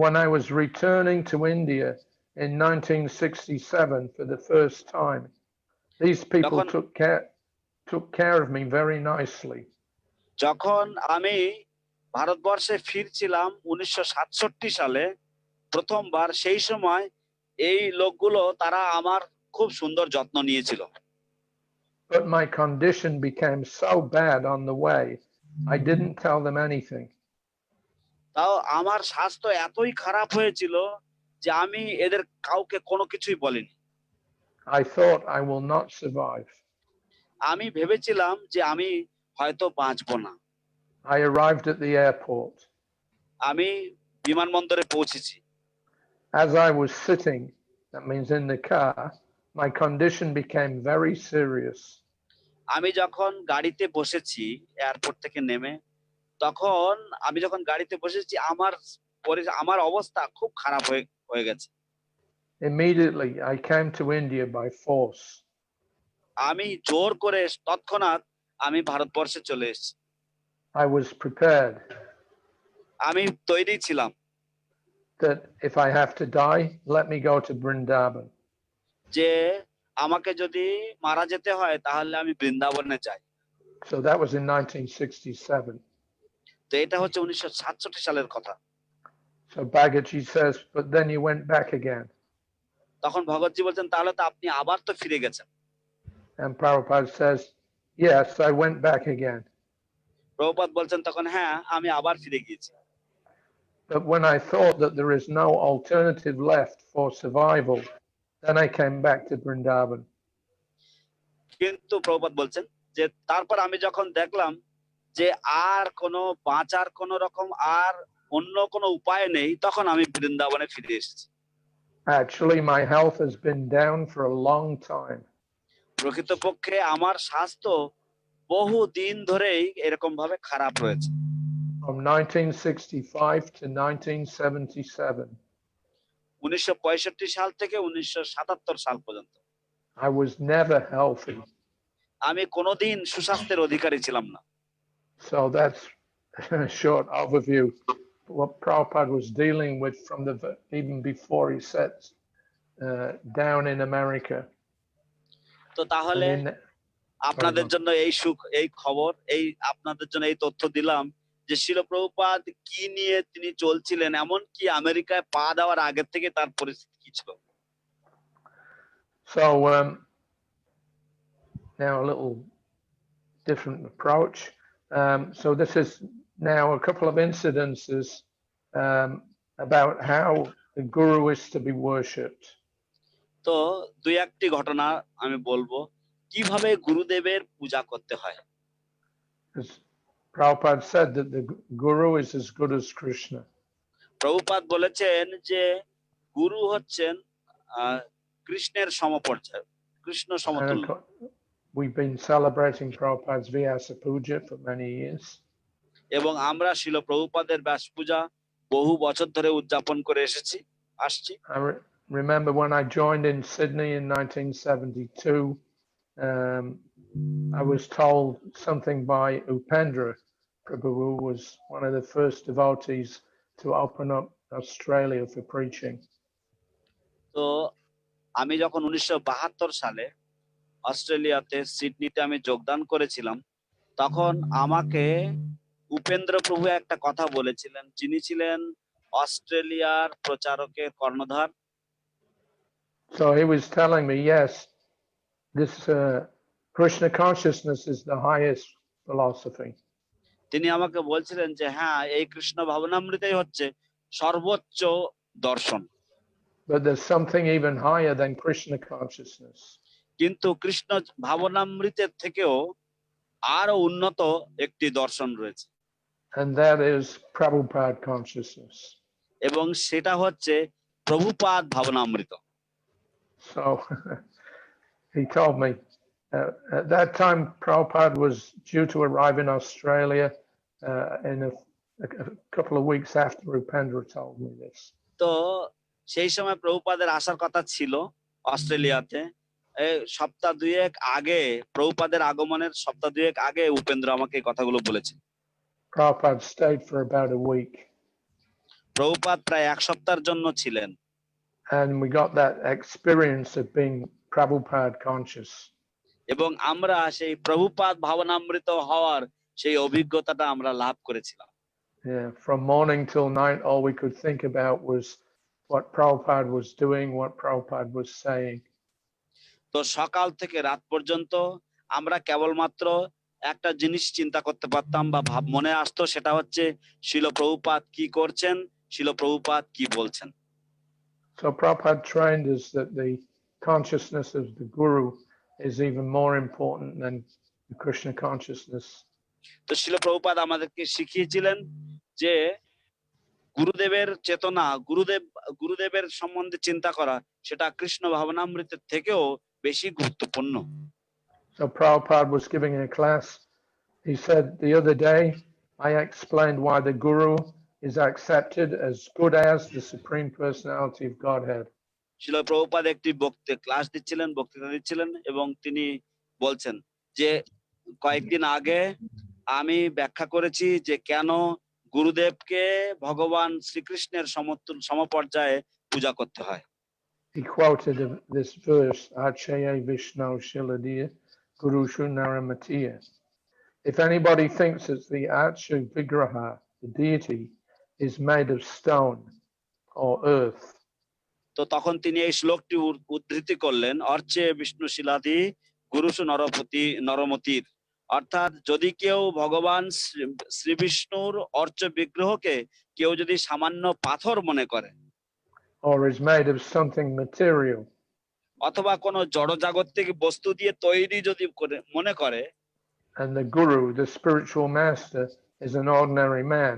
When I was returning to India in 1967 for the first time, these people took care of me very nicely.
যখন আমি ভারতবর্ষে ফিরছিলাম 1967 সালে প্রথমবার, সেই সময় এই লোকগুলো তারা আমার খুব সুন্দর যত্ন নিয়েছিল।
But my condition became so bad on the way, I didn't tell them anything.
তাও আমার স্বাস্থ্য এতই খারাপ হয়েছিল যে আমি এদের কাউকে কোনো কিছুই বলিনি।
I thought I will not survive.
আমি ভেবেছিলাম যে আমি হয়তো বাঁচবো না।
I arrived at the airport.
আমি বিমানবন্দরে পৌঁছেছি।
As I was sitting, that means in the car, my condition became very serious.
আমি যখন গাড়িতে বসেছি এয়ারপোর্ট থেকে নেমে, তখন আমি যখন গাড়িতে বসেছি আমার অবস্থা খুব খারাপ হয়ে গেছে।
Immediately, I came to India by force.
আমি জোর করে তৎক্ষণাৎ আমি ভারতবর্ষে চলে এসেছি।
I was prepared
আমি তৈরি ছিলাম
that if I have to die, let me go to Vrindavan.
যে আমাকে যদি মারা যেতে হয় তাহলে আমি বৃন্দাবনে যাই।
So that was in 1967.
তো এটা হচ্ছে 1967 সালের কথা।
So Bhagavad says, but then you went back again.
তখন ভগতজি বলছেন তাহলে তো আপনি আবার তো ফিরে গেছেন।
And Prabhupada says, yes, I went back again.
Prabhupada বলছেন তখন হ্যাঁ আমি আবার ফিরে গিয়েছি।
But when I thought that there is no alternative left for survival, then I came back to Vrindavan.
কিন্তু প্রভুপাদ বলছেন যে তারপর আমি যখন দেখলাম যে আর কোনো বাঁচার কোনো রকম আর অন্য কোনো উপায় নেই, তখন আমি বৃন্দাবনে ফিরে এসেছি।
Actually, my health has been down for a long time.
প্রকৃতপক্ষে আমার স্বাস্থ্য বহু দিন ধরেই এরকম ভাবে খারাপ রয়েছে।
From 1965 to 1977.
1965 সাল থেকে 1977 সাল পর্যন্ত
I was never healthy.
আমি কোনোদিন সুস্বাস্থ্যের অধিকারী ছিলাম না।
So that's a short overview of what Prabhupada was dealing with from even before he set down in America.
তো তাহলে আপনাদের জন্য এই খবর, আপনাদের জন্য এই তথ্য দিলাম যে শ্রীল প্রভুপাদ কি নিয়ে তিনি চলছিলেন, এমন কি আমেরিকায় পা দেওয়ার আগে থেকে তার পরিস্থিতি কি ছিল।
So now a little different approach. So this is now a couple of incidences about how the Guru is to be worshipped.
তো দুই একটি ঘটনা আমি বলবো কিভাবে গুরুদেবের পূজা করতে হয়।
Prabhupada said that the Guru is as good as Krishna.
Prabhupada বলেছেন যে গুরু হচ্ছেন কৃষ্ণের সমপর্যায়, কৃষ্ণ সমতুল্য।
We've been celebrating Prabhupada's Vyasa Puja for many years.
এবং আমরা শ্রীল প্রভুপাদের ব্যাস পূজা বহু বছর ধরে উদযাপন করে আসছি।
I remember when I joined in Sydney in 1972, I was told something by Upendra Prabhu, who was one of the first devotees to open up Australia for preaching.
তো আমি যখন 1972 সালে অস্ট্রেলিয়াতে সিডনিতে আমি যোগদান করেছিলাম, তখন আমাকে উপেন্দ্র প্রভু একটা কথা বলেছিলেন, যিনি ছিলেন অস্ট্রেলিয়ার প্রচারকের কর্ণধার।
So he was telling me, yes, this Krishna consciousness is the highest philosophy.
তিনি আমাকে বলছিলেন যে হ্যাঁ এই কৃষ্ণ ভাবনামৃতই হচ্ছে সর্বোচ্চ দর্শন।
But there's something even higher than Krishna consciousness.
কিন্তু কৃষ্ণ ভাবনামৃতের থেকেও আরো উন্নত একটি দর্শন রয়েছে।
And that is Prabhupada consciousness.
এবং সেটা হচ্ছে Prabhupada ভাবনামৃত।
So he told me at that time Prabhupada was due to arrive in Australia in a couple of weeks after Upendra told me this.
তো সেই সময় প্রভুপাদের আসার কথা ছিল অস্ট্রেলিয়াতে, সপ্তাহ দুয়েক আগে, প্রভুপাদের আগমনের সপ্তাহ দুয়েক আগে উপেন্দ্র আমাকে এই কথাগুলো বলেছে।
Prabhupada stayed for about a week.
Prabhupada প্রায় এক সপ্তাহের জন্য ছিলেন।
And we got that experience of being Prabhupada conscious.
এবং আমরা সেই প্রভুপাদ ভাবনামৃত হওয়ার সেই অভিজ্ঞতাটা আমরা লাভ করেছিলাম।
Yeah, from morning till night, all we could think about was what Prabhupada was doing, what Prabhupada was saying.
তো সকাল থেকে রাত পর্যন্ত আমরা কেবলমাত্র একটা জিনিস চিন্তা করতে পারতাম বা মনে আসতো, সেটা হচ্ছে শ্রীল প্রভুপাদ কি করছেন, শ্রীল প্রভুপাদ কি বলছেন।
So Prabhupada trained us that the consciousness of the Guru is even more important than the Krishna consciousness.
তো শিল প্রভুপাদ আমাদেরকে শিখিয়েছিলেন যে গুরুদেবের চেতনা, গুরুদেবের সম্বন্ধে চিন্তা করা, সেটা কৃষ্ণ ভাবনামৃতের থেকেও বেশি গুরুত্বপূর্ণ।
So Prabhupada was giving a class. He said the other day, I explained why the Guru is accepted as good as the Supreme Personality of Godhead.
শিল প্রভুপাদ একটি ক্লাস দিচ্ছিলেন, বক্তৃতা দিচ্ছিলেন, এবং তিনি বলছেন যে কয়েকদিন আগে আমি ব্যাখ্যা করেছি যে কেন গুরুদেবকে ভগবান শ্রীকৃষ্ণের সমপর্যায়ে পূজা করতে হয়।
He quoted this verse, Achaya Vishnu Shiladiya Guru Shunaramatiya. If anybody thinks that the Acha Vigraha, the deity, is made of stone or earth,
তো তখন তিনি এই শ্লোকটি উদ্ধৃতি করলেন, অর্চে বিষ্ণু শিলাদি গুরুসু নরমতির, অর্থাৎ যদি কেউ ভগবান শ্রী বিষ্ণুর অর্চ বিগ্রহকে কেউ যদি সামান্য পাথর মনে করে,
or is made of something material,
অথবা কোনো জড়জাগতিক বস্তু দিয়ে তৈরি যদি মনে করে,
and the Guru, the spiritual master, is an ordinary man,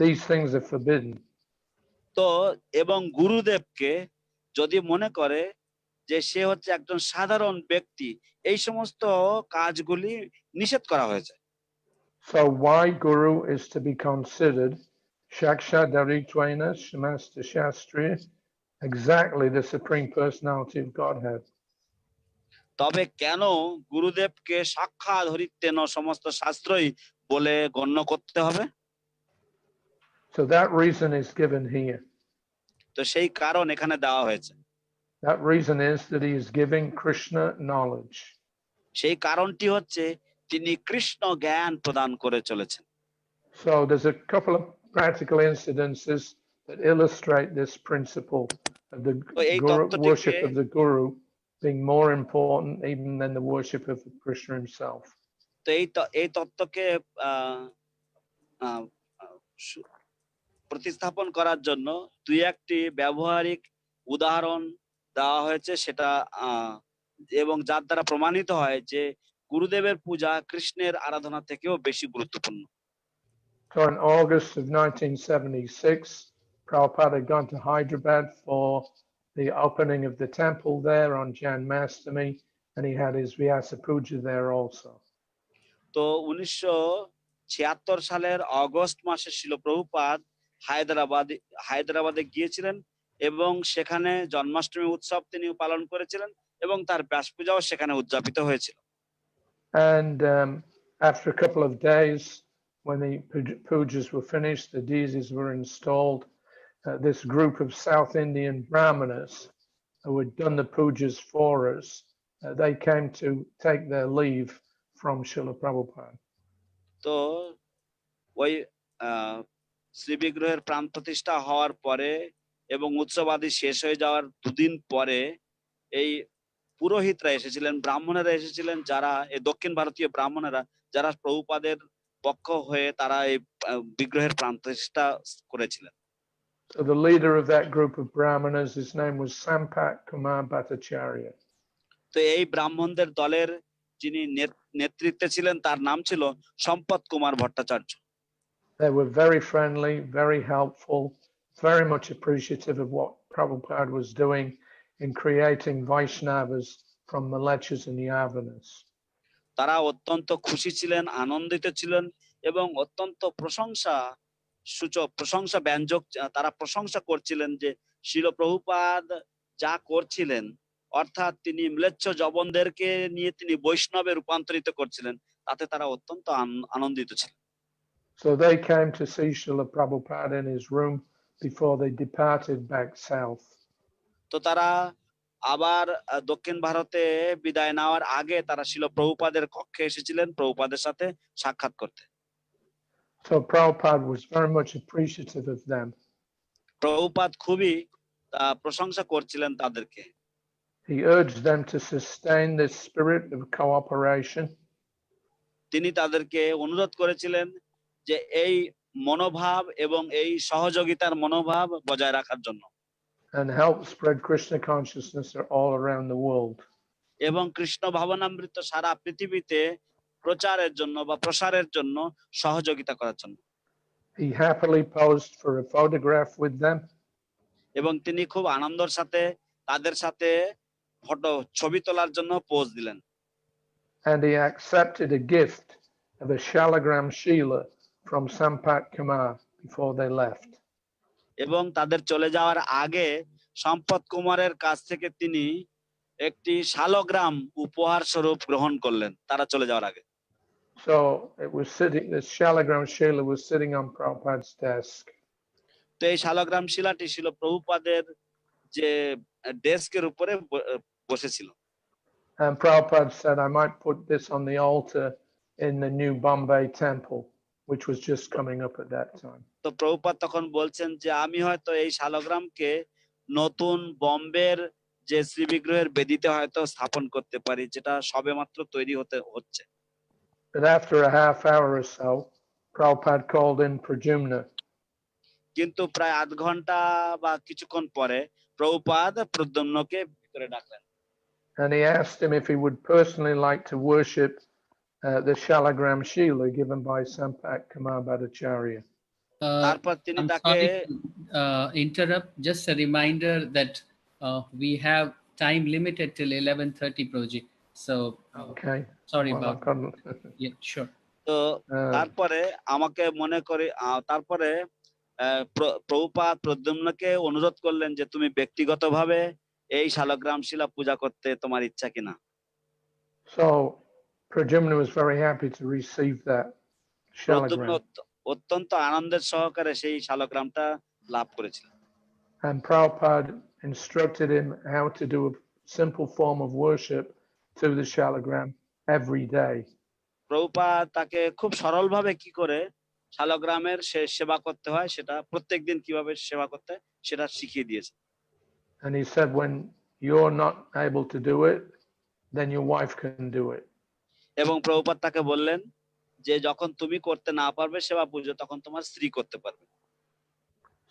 these things are forbidden.
তো এবং গুরুদেবকে যদি মনে করে যে সে হচ্ছে একজন সাধারণ ব্যক্তি, এই সমস্ত কাজগুলি নিষেধ করা হয়েছে।
So why Guru is to be considered Shaksha Daritvaina Shamasta Shastriya, exactly the Supreme Personality of Godhead.
তবে কেন গুরুদেবকে সাক্ষাৎ ধরিত্বেন সমস্ত শাস্ত্রই বলে গণ্য করতে হবে?
So that reason is given here.
তো সেই কারণ এখানে দেওয়া হয়েছে।
That reason is that he is giving Krishna knowledge.
সেই কারণটি হচ্ছে তিনি কৃষ্ণ জ্ঞান প্রদান করে চলেছেন।
So there's a couple of practical incidences that illustrate this principle of the worship of the Guru being more important even than the worship of Krishna himself.
তো এই তত্ত্বকে প্রতিস্থাপন করার জন্য দুই একটি ব্যবহারিক উদাহরণ দেওয়া হয়েছে, সেটা এবং যার দ্বারা প্রমাণিত হয় যে গুরুদেবের পূজা কৃষ্ণের আরাধনা থেকেও বেশি গুরুত্বপূর্ণ।
So in August of 1976, Prabhupada had gone to Hyderabad for the opening of the temple there on Janmashtami, and he had his Vyasa Puja there also.
তো 1976 সালের অগস্ট মাসে শিল প্রভুপাদ হায়দ্রাবাদে গিয়েছিলেন এবং সেখানে জন্মাষ্টমী উৎসব তিনি পালন করেছিলেন এবং তার ব্যাস পূজাও সেখানে উদযাপিত হয়েছিল।
And after a couple of days, when the pujas were finished, the deities were installed. This group of South Indian Brahmanas who had done the pujas for us, they came to take their leave from Srila Prabhupada.
তো ওই শ্রী বিগ্রহের প্রাণ প্রতিষ্ঠা হওয়ার পরে এবং উৎসব আদি শেষ হয়ে যাওয়ার দুদিন পরে এই পুরোহিতরা এসেছিলেন, ব্রাহ্মণেরা এসেছিলেন, যারা এই দক্ষিণ ভারতীয় ব্রাহ্মণেরা যারা প্রভুপাদের পক্ষ হয়ে তারা এই বিগ্রহের প্রাণ প্রতিষ্ঠা করেছিলেন।
So the leader of that group of Brahmanas, his name was Sampat Kumar Bhattacharya.
তো এই ব্রাহ্মণদের দলের যিনি নেতৃত্বে ছিলেন তার নাম ছিল Sampath Kumar Bhattacharya.
They were very friendly, very helpful, very much appreciative of what Prabhupada was doing in creating Vaishnavas from Malechas and Yavanas.
তারা অত্যন্ত খুশি ছিলেন, আনন্দিত ছিলেন এবং অত্যন্ত প্রশংসা ব্যঞ্জক তারা প্রশংসা করছিলেন যে শিল প্রভুপাদ যা করছিলেন, অর্থাৎ তিনি ম্লেচ্ছ জবনদেরকে নিয়ে তিনি বৈষ্ণবে রূপান্তরিত করছিলেন, তাতে তারা অত্যন্ত আনন্দিত ছিলেন।
So they came to see Srila Prabhupada in his room before they departed back south.
তো তারা আবার দক্ষিণ ভারতে বিদায় নেওয়ার আগে তারা শিল প্রভুপাদের কক্ষে এসেছিলেন প্রভুপাদের সাথে সাক্ষাৎ করতে।
So Prabhupada was very much appreciative of them.
Prabhupada খুবই প্রশংসা করছিলেন তাদেরকে।
He urged them to sustain this spirit of cooperation.
তিনি তাদেরকে অনুরোধ করেছিলেন যে এই মনোভাব এবং এই সহযোগিতার মনোভাব বজায় রাখার জন্য।
and help spread Krishna consciousness all around the world.
এবং কৃষ্ণ ভাবনামৃত সারা পৃথিবীতে প্রচারের জন্য বা প্রসারের জন্য সহযোগিতা করার জন্য।
He happily posed for a photograph with them.
এবং তিনি খুব আনন্দের সাথে তাদের সাথে ছবি তোলার জন্য পোজ দিলেন।
And he accepted a gift of a shalagram shila from Sampat Kumar before they left.
এবং তাদের চলে যাওয়ার আগে সম্পদ কুমারের কাছ থেকে তিনি একটি শালগ্রাম উপহার স্বরূপ গ্রহণ করলেন তারা চলে যাওয়ার আগে।
So it was sitting, this shalagram shila was sitting on Prabhupada's desk.
তো এই শালগ্রাম শিলাটি ছিল প্রভুপাদের যে ডেস্কের উপরে বসেছিল।
And Prabhupada said, I might put this on the altar in the new Bombay temple, which was just coming up at that time.
তো প্রভুপাদ তখন বলছেন যে আমি হয়তো এই শালগ্রামকে নতুন বম্বের যে শ্রীবিগ্রহের বেদিতে হয়তো স্থাপন করতে পারি, যেটা সবেমাত্র তৈরি হচ্ছে।
But after a half hour or so, Prabhupada called in Pradyumna.
কিন্তু প্রায় আধ ঘন্টা বা কিছুক্ষণ পরে প্রভুপাদ প্রদ্যুম্নকে ভিতরে ডাকলেন।
And he asked him if he would personally like to worship the Shalagram Shila given by Sampat Kumar Bhattacharya.
তারপর তিনি
I'm
তাকে
sorry to interrupt. Just a reminder that we have time limited till 11:30, Prabhuji. So
Okay.
sorry
Well, I
about
couldn't.
yeah, sure.
তো তারপরে আমাকে মনে করে তারপরে প্রভুপাদ প্রদ্যুম্নকে অনুরোধ করলেন যে তুমি ব্যক্তিগতভাবে এই শালগ্রাম শিলা পূজা করতে তোমার ইচ্ছা কিনা।
So Pradyumna was very happy to receive that
Pradyumna
shalagram.
অত্যন্ত আনন্দের সহকারে সেই শালগ্রামটা লাভ করেছিলেন।
And Prabhupada instructed him how to do a simple form of worship to the shalagram every day.
Prabhupada তাকে খুব সরলভাবে কি করে শালগ্রামের সেবা করতে হয় সেটা প্রত্যেকদিন কিভাবে সেবা করতে সেটা শিখিয়ে দিয়েছে।
And he said, when you're not able to do it, then your wife can do it.
এবং প্রভুপাদ তাকে বললেন যে যখন তুমি করতে না পারবে সেবা পুজো তখন তোমার স্ত্রী করতে পারবে।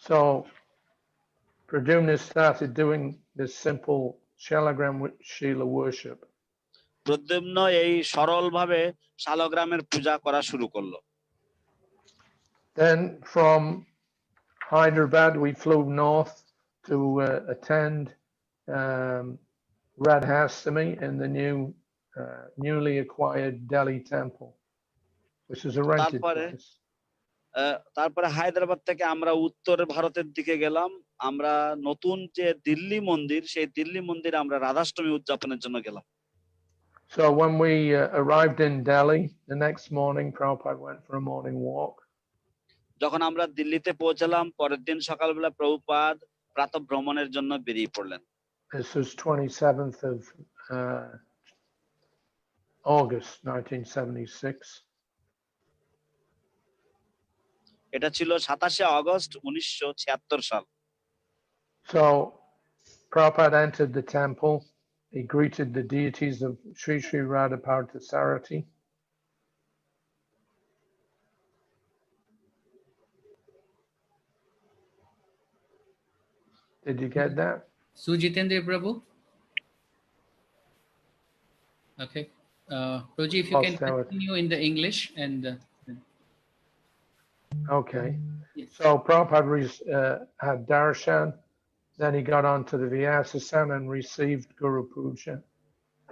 So Pradyumna started doing this simple shalagram shila worship.
Pradyumna এই সরলভাবে শালগ্রামের পূজা করা শুরু করলো।
Then from Hyderabad we flew north to attend Radhastami in the newly acquired Delhi temple, which is a rented place.
তারপরে হায়দ্রাবাদ থেকে আমরা উত্তর ভারতের দিকে গেলাম। আমরা নতুন যে দিল্লি মন্দির সেই দিল্লি মন্দিরে আমরা রাধাষ্টমী উদযাপনের জন্য গেলাম।
So when we arrived in Delhi, the next morning, Prabhupada went for a morning walk.
যখন আমরা দিল্লিতে পৌঁছালাম পরের দিন সকালবেলা প্রভুপাদ প্রাতঃভ্রমণের জন্য বেরিয়ে পড়লেন।
This was 27th of August 1976.
এটা ছিল 27শে আগস্ট 1976 সাল।
So Prabhupada entered the temple. He greeted the deities of Sri Sri Radha Parthasarathi. Did you get that?
Sujitendra Prabhu. Okay. Prabhuji, if you can continue in the English and.
Okay.
Yes.
So Prabhupada had darshan, then he got onto the Vyasasana and received Guru Puja.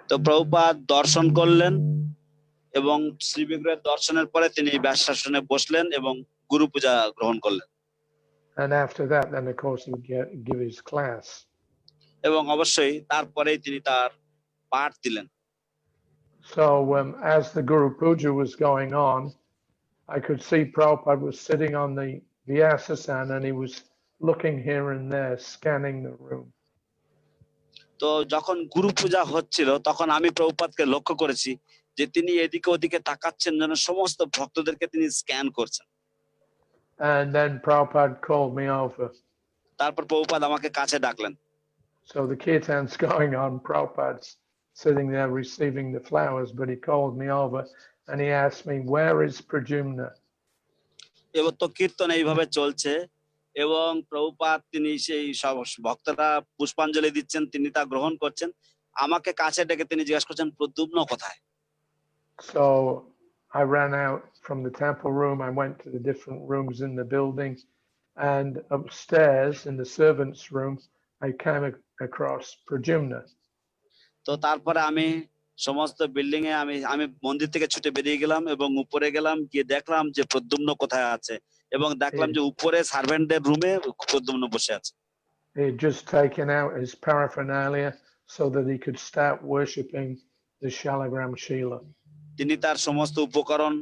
তো প্রভুপাদ দর্শন করলেন এবং শ্রী বিগ্রহের দর্শনের পরে তিনি ব্যাসাসনে বসলেন এবং গুরু পূজা গ্রহণ করলেন।
And after that, then of course he would give his class.
এবং অবশ্যই তারপরেই তিনি তার পাঠ দিলেন।
So as the Guru Puja was going on, I could see Prabhupada was sitting on the Vyasasana and he was looking here and there, scanning the room.
তো যখন গুরু পূজা হচ্ছিল তখন আমি প্রভুপাদকে লক্ষ্য করেছি যে তিনি এদিকে ওদিকে তাকাচ্ছেন, যেন সমস্ত ভক্তদেরকে তিনি স্ক্যান করছেন।
And then Prabhupada called me over.
তারপর প্রভুপাদ আমাকে কাছে ডাকলেন।
So the kirtan's going on, Prabhupada's sitting there receiving the flowers, but he called me over and he asked me, where is Pradyumna?
এবার তো কীর্তন এইভাবে চলছে এবং প্রভুপাদ তিনি সেই সব ভক্তরা পুষ্পাঞ্জলি দিচ্ছেন, তিনি তা গ্রহণ করছেন। আমাকে কাছে ডেকে তিনি জিজ্ঞাসা করছেন প্রদ্যুম্ন কোথায়।
So I ran out from the temple room. I went to the different rooms in the building, and upstairs in the servants' room, I came across Pradyumna.
তো তারপরে আমি সমস্ত বিল্ডিং এ আমি মন্দির থেকে ছুটে বেরিয়ে গেলাম এবং উপরে গেলাম, গিয়ে দেখলাম যে প্রদ্যুম্ন কোথায় আছে, এবং দেখলাম যে উপরে সার্ভেন্টদের রুমে প্রদ্যুম্ন বসে আছে।
He had just taken out his paraphernalia so that he could start worshipping the Shalagram Shila.
তিনি তার সমস্ত উপকরণ,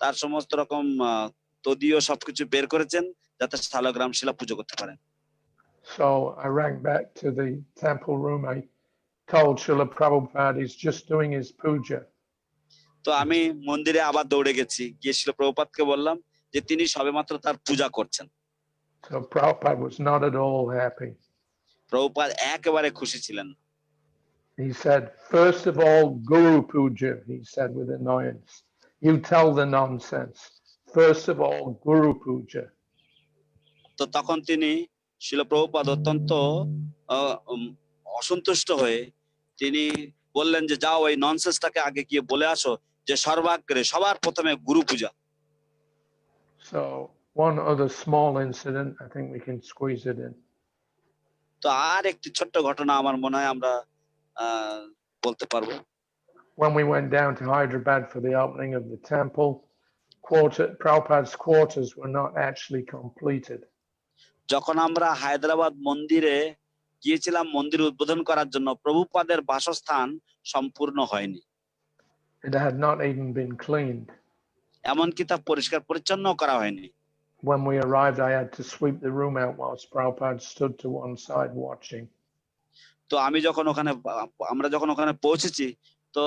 তার সমস্ত রকম তদীয় সবকিছু বের করেছেন যাতে শালগ্রাম শিলা পুজো করতে পারেন।
So I ran back to the temple room. I told Srila Prabhupada he's just doing his puja.
তো আমি মন্দিরে আবার দৌড়ে গেছি, গিয়ে শিল প্রভুপাদকে বললাম যে তিনি সবেমাত্র তার পূজা করছেন।
So Prabhupada was not at all happy.
Prabhupada একেবারে খুশি ছিলেন না।
He said, first of all, Guru Puja, he said with annoyance. You tell the nonsense. First of all, Guru Puja.
তো তখন তিনি শিল প্রভুপাদ অত্যন্ত অসন্তুষ্ট হয়ে তিনি বললেন যে যাও এই ননসেন্সটাকে আগে গিয়ে বলে আসো যে সর্বাগ্রে সবার প্রথমে গুরু পূজা।
So one other small incident, I think we can squeeze it in.
তো আর একটি ছোট্ট ঘটনা আমার মনে হয় আমরা বলতে পারবো।
When we went down to Hyderabad for the opening of the temple, Prabhupada's quarters were not actually completed.
যখন আমরা হায়দ্রাবাদ মন্দিরে গিয়েছিলাম মন্দির উদ্বোধন করার জন্য, প্রভুপাদের বাসস্থান সম্পূর্ণ হয়নি।
It had not even been cleaned.
এমনকি তা পরিষ্কার পরিচ্ছন্ন করা হয়নি।
When we arrived, I had to sweep the room out whilst Prabhupada stood to one side watching.
তো আমরা যখন ওখানে পৌঁছেছি, তো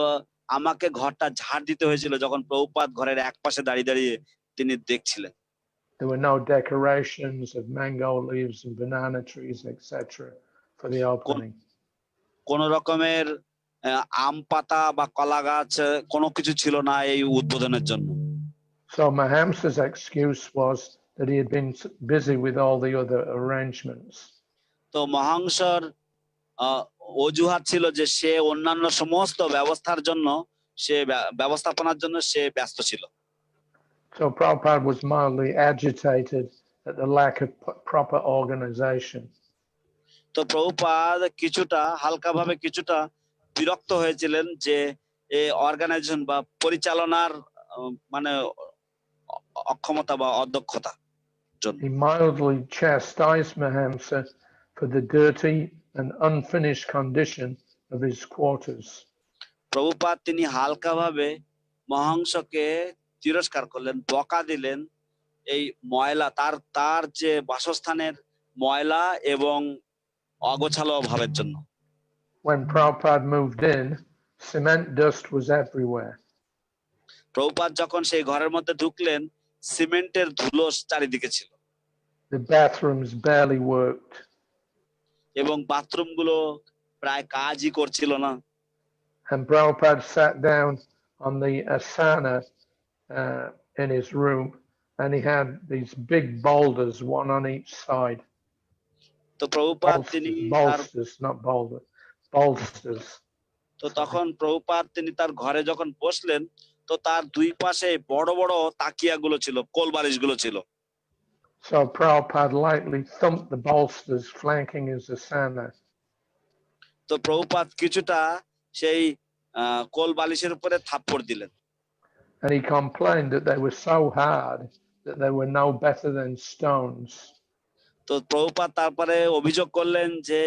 আমাকে ঘরটা ঝাড় দিতে হয়েছিল যখন প্রভুপাদ ঘরের এক পাশে দাঁড়িয়ে দাঁড়িয়ে তিনি দেখছিলেন।
There were no decorations of mango leaves and banana trees, etc. for the opening.
কোন রকমের আম পাতা বা কলা গাছ কোনো কিছু ছিল না এই উদ্বোধনের জন্য।
So Mahamsa's excuse was that he had been busy with all the other arrangements.
তো মহাংসর অজুহাত ছিল যে সে অন্যান্য সমস্ত ব্যবস্থাপনার জন্য সে ব্যস্ত ছিল।
So Prabhupada was mildly agitated at the lack of proper organization.
তো প্রভুপাদ হালকাভাবে কিছুটা বিরক্ত হয়েছিলেন যে এই অর্গানাইজেশন বা পরিচালনার মানে অক্ষমতা বা অদক্ষতা জন্য।
He mildly chastised Mahamsa for the dirty and unfinished condition of his quarters.
Prabhupada তিনি হালকাভাবে মহাংসকে তিরস্কার করলেন, বকা দিলেন এই ময়লা তার যে বাসস্থানের ময়লা এবং অগোছালো ভাবের জন্য।
When Prabhupada moved in, cement dust was everywhere.
Prabhupada যখন সেই ঘরের মধ্যে ঢুকলেন, সিমেন্টের ধুলো চারিদিকে ছিল।
The bathrooms barely worked.
এবং বাথরুমগুলো প্রায় কাজই করছিল না।
And Prabhupada sat down on the asana in his room, and he had these big boulders, one on each side.
তো প্রভুপাদ তিনি
bolsters, not boulder, bolsters.
তো তখন প্রভুপাদ তিনি তার ঘরে যখন বসলেন, তো তার দুই পাশে বড় বড় তাকিয়াগুলো ছিল, কোল বালিশগুলো ছিল।
So Prabhupada lightly thumped the bolsters flanking his asana.
তো প্রভুপাদ কিছুটা সেই কোল বালিশের উপরে থাপ্পড় দিলেন।
And he complained that they were so hard that they were no better than stones.
তো প্রভুপাদ তারপরে অভিযোগ করলেন যে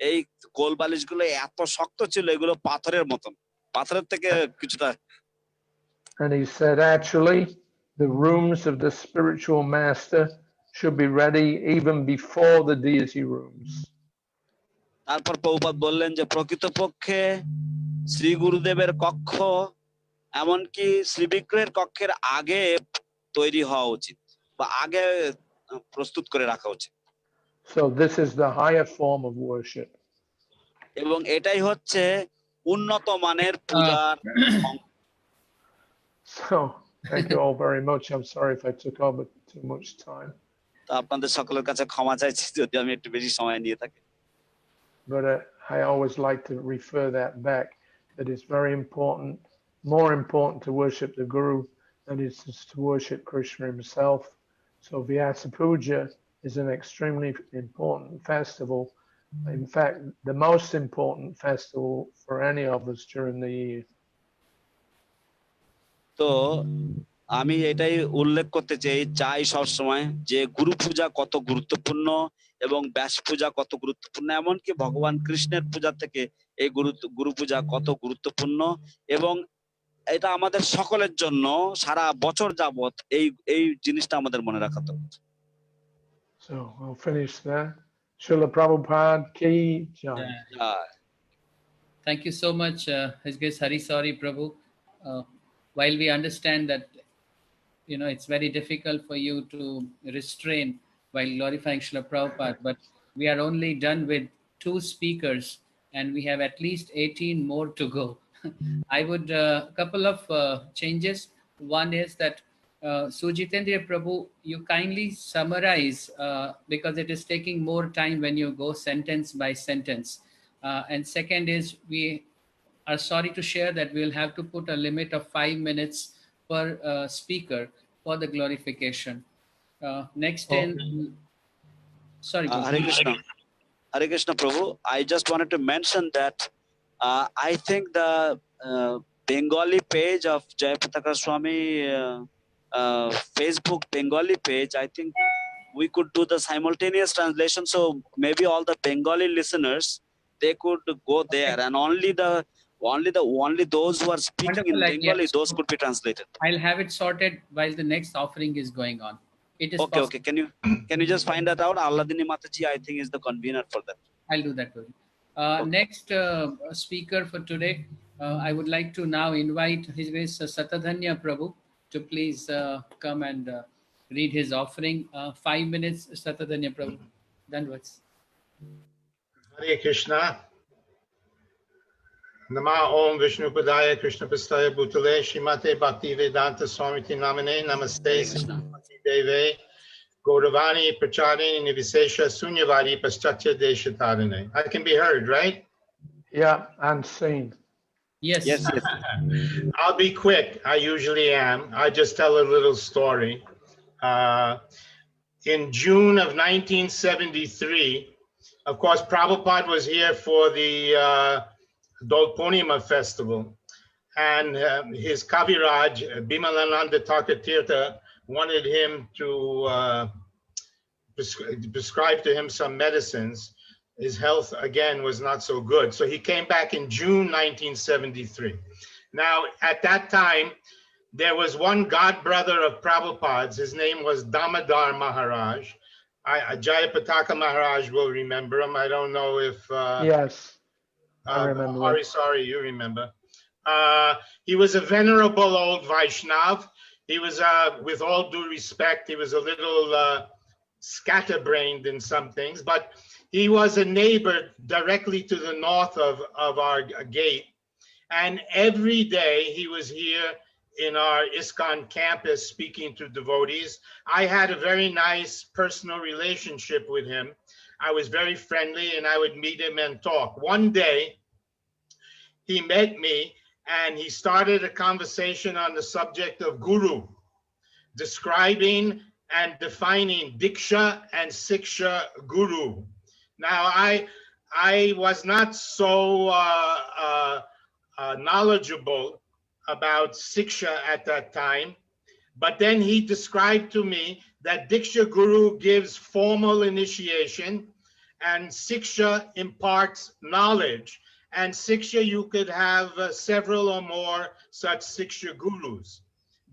এই কোল বালিশগুলো এত শক্ত ছিল, এগুলো পাথরের মতন, পাথরের থেকে কিছুটা।
And he said, actually, the rooms of the spiritual master should be ready even before the deity rooms.
তারপর প্রভুপাদ বললেন যে প্রকৃতপক্ষে শ্রী গুরুদেবের কক্ষ এমনকি শ্রী বিগ্রহের কক্ষের আগে তৈরি হওয়া উচিত বা আগে প্রস্তুত করে রাখা উচিত।
So this is the higher form of worship.
এবং এটাই হচ্ছে উন্নত মানের পূজার।
So thank you all very much. I'm sorry if I took over too much time.
তো আপনাদের সকলের কাছে ক্ষমা চাইছি যদি আমি একটু বেশি সময় নিয়ে থাকি।
But I always like to refer that back, that it's very important, more important to worship the Guru than it is to worship Krishna himself. So Vyasa Puja is an extremely important festival. In fact, the most important festival for any of us during the year.
তো আমি এটাই উল্লেখ করতে চাই সবসময় যে গুরু পূজা কত গুরুত্বপূর্ণ এবং ব্যাস পূজা কত গুরুত্বপূর্ণ, এমনকি ভগবান কৃষ্ণের পূজা থেকে এই গুরু পূজা কত গুরুত্বপূর্ণ, এবং এটা আমাদের সকলের জন্য সারা বছর যাবত এই জিনিসটা আমাদের মনে রাখা দরকার।
So I'll finish there. Srila Prabhupada ki jai.
Thank you so much, His Grace Hari Sauri Prabhu. While we understand that, it's very difficult for you to restrain while glorifying Srila Prabhupada, but we are only done with 2 speakers and we have at least 18 more to go. I would, couple of changes. One is that Sujitendra Prabhu, you kindly summarize because it is taking more time when you go sentence by sentence. And second is, we are sorry to share that we will have to put a limit of 5 minutes per speaker for the glorification. Next in, sorry.
Hare Krishna Prabhu, I just wanted to mention that I think the Bengali page of Jayapataka Swami Facebook Bengali page, I think we could do the simultaneous translation, so maybe all the Bengali listeners, they could go there, and only those who are speaking in Bengali, those could be translated.
I'll have it sorted while the next offering is going on. It is
okay. Can you just find that out? Alladini Mataji, I think, is the convener for that.
I'll do that for you. Next speaker for today, I would like to now invite His Grace Satadhanya Prabhu to please come and read his offering. 5 minutes, Satadhanya Prabhu. Danvats.
Hare Krishna. Nama Om Vishnu Padaya Krishna Pastaya Bhutale Shrimate Bhaktivedanta Swami Namane Namaste Srimati Deve Gauravani Pracharini Nivisesha Sunyavadi Paschatya Deshatarane. I can be heard, right?
Yeah, and seen.
Yes.
I'll be quick. I usually am. I just tell a little story. In June of 1973, of course, Prabhupada was here for the Dol Purnima festival, and his Kaviraj, Bimalananda Thakur wanted him to prescribe to him some medicines. His health, again, was not so good. So he came back in June 1973. Now, at that time, there was one god brother of Prabhupada's. His name was Damodar Maharaj. Jayapataka Maharaj will remember him. I don't know if...
Yes, I remember.
Sorry, you remember. He was a venerable old Vaishnav. He was, with all due respect, he was a little scatterbrained in some things, but he was a neighbor directly to the north of our gate. And every day he was here in our ISKCON campus speaking to devotees. I had a very nice personal relationship with him. I was very friendly and I would meet him and talk. One day he met me and he started a conversation on the subject of Guru, describing and defining Diksha and Siksha Guru. Now, I was not so knowledgeable about Siksha at that time, but then he described to me that Diksha Guru gives formal initiation and Siksha imparts knowledge. And Siksha, you could have several or more such Siksha Gurus.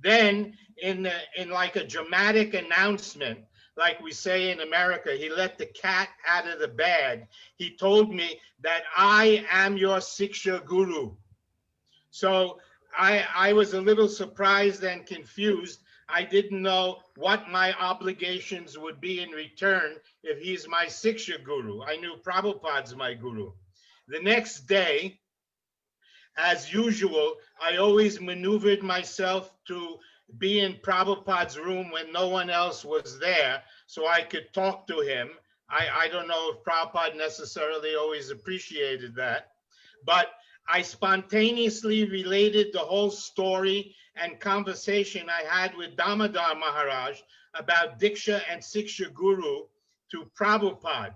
Then in like a dramatic announcement, like we say in America, he let the cat out of the bag. He told me that I am your Siksha Guru. So I was a little surprised and confused. I didn't know what my obligations would be in return if he's my Siksha Guru. I knew Prabhupada's my Guru. The next day, as usual, I always maneuvered myself to be in Prabhupada's room when no one else was there. so I could talk to him. I don't know if Prabhupada necessarily always appreciated that, but I spontaneously related the whole story and conversation I had with Damodar Maharaj about Diksha and Siksha Guru to Prabhupada.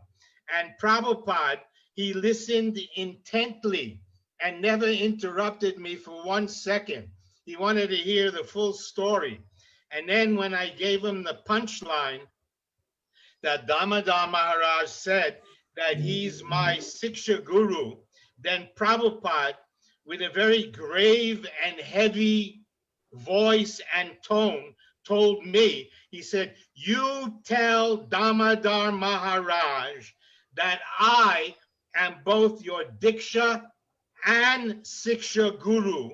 And Prabhupada, he listened intently and never interrupted me for 1 second. He wanted to hear the full story. And then when I gave him the punchline that Damodar Maharaj said that he's my Siksha Guru, then Prabhupada, with a very grave and heavy voice and tone, told me, he said, you tell Damodar Maharaj that I am both your Diksha and Siksha Guru,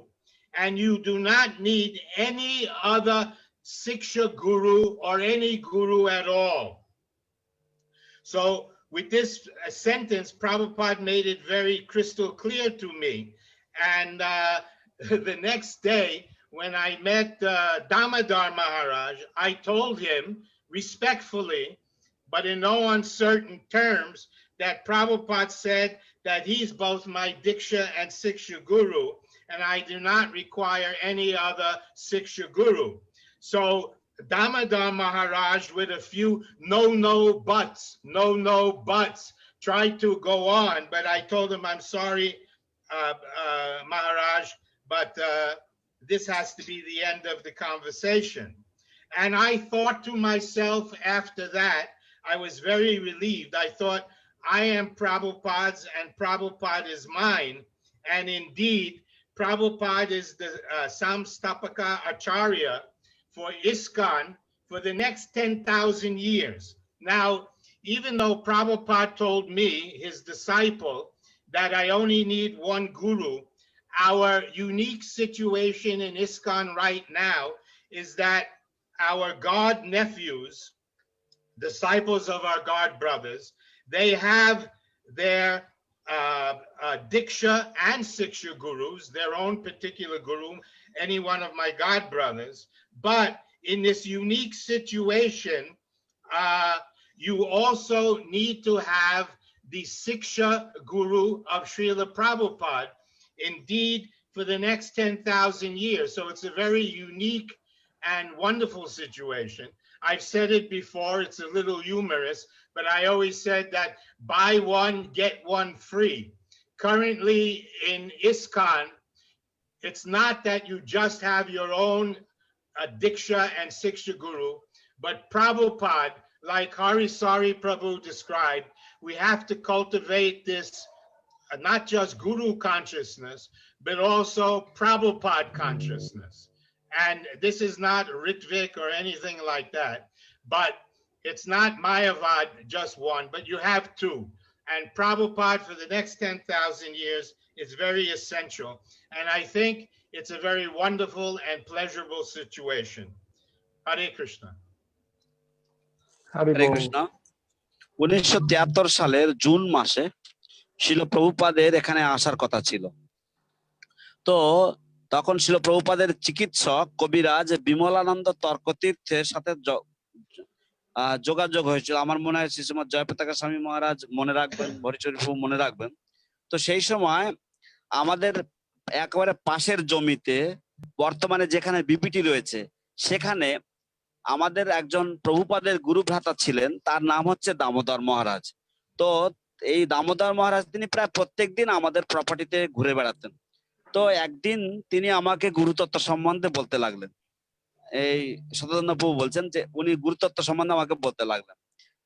and you do not need any other Siksha Guru or any Guru at all. So with this sentence, Prabhupada made it very crystal clear to me. And the next day, when I met Damodar Maharaj, I told him respectfully, but in no uncertain terms, that Prabhupada said that he's both my Diksha and Siksha Guru, and I do not require any other Siksha Guru. So Damodar Maharaj, with a few no buts, tried to go on, but I told him, I'm sorry, Maharaj, but this has to be the end of the conversation. And I thought to myself after that, I was very relieved. I thought, I am Prabhupada's and Prabhupada is mine. And indeed, Prabhupada is the Samstapaka Acharya for ISKCON for the next 10,000 years. Now, even though Prabhupada told me, his disciple, that I only need one guru, our unique situation in ISKCON right now is that our God nephews, disciples of our God brothers, they have their Diksha and Siksha Gurus, their own particular Guru, any one of my God brothers. But in this unique situation, you also need to have the Siksha Guru of Srila Prabhupada, indeed, for the next 10,000 years. So it's a very unique and wonderful situation. I've said it before, it's a little humorous, but I always said that buy one, get one free. Currently in ISKCON, it's not that you just have your own Diksha and Siksha Guru, but Prabhupada, like Harisari Prabhu described, we have to cultivate this, not just Guru consciousness, but also Prabhupada consciousness. And this is not Ritvik or anything like that, but it's not Mayavad, just one, but you have two. And Prabhupada for the next 10,000 years is very essential. And I think it's a very wonderful and pleasurable situation. Hare Krishna.
হরে কৃষ্ণ। 1973 সালের June মাসে শিল প্রভুপাদের এখানে আসার কথা ছিল। তো তখন শিল প্রভুপাদের চিকিৎসক কবিরাজ বিমলানন্দ তর্কতীর্থের সাথে যোগাযোগ হয়েছিল। আমার মনে হয় শ্রীমৎ জয়পতাকা স্বামী মহারাজ মনে রাখবেন, হরিচরণ প্রভু মনে রাখবেন। তো সেই সময় আমাদের একেবারে পাশের জমিতে বর্তমানে যেখানে বিপিটি রয়েছে, সেখানে আমাদের একজন প্রভুপাদের গুরু ভ্রাতা ছিলেন, তার নাম হচ্ছে দামোদর মহারাজ। তো এই দামোদর মহারাজ তিনি প্রায় প্রত্যেকদিন আমাদের প্রপার্টিতে ঘুরে বেড়াতেন। তো একদিন তিনি আমাকে গুরুতত্ত্ব সম্বন্ধে বলতে লাগলেন। এই সদানন্দ প্রভু বলছেন যে উনি গুরুতত্ত্ব সম্বন্ধে আমাকে বলতে লাগলেন।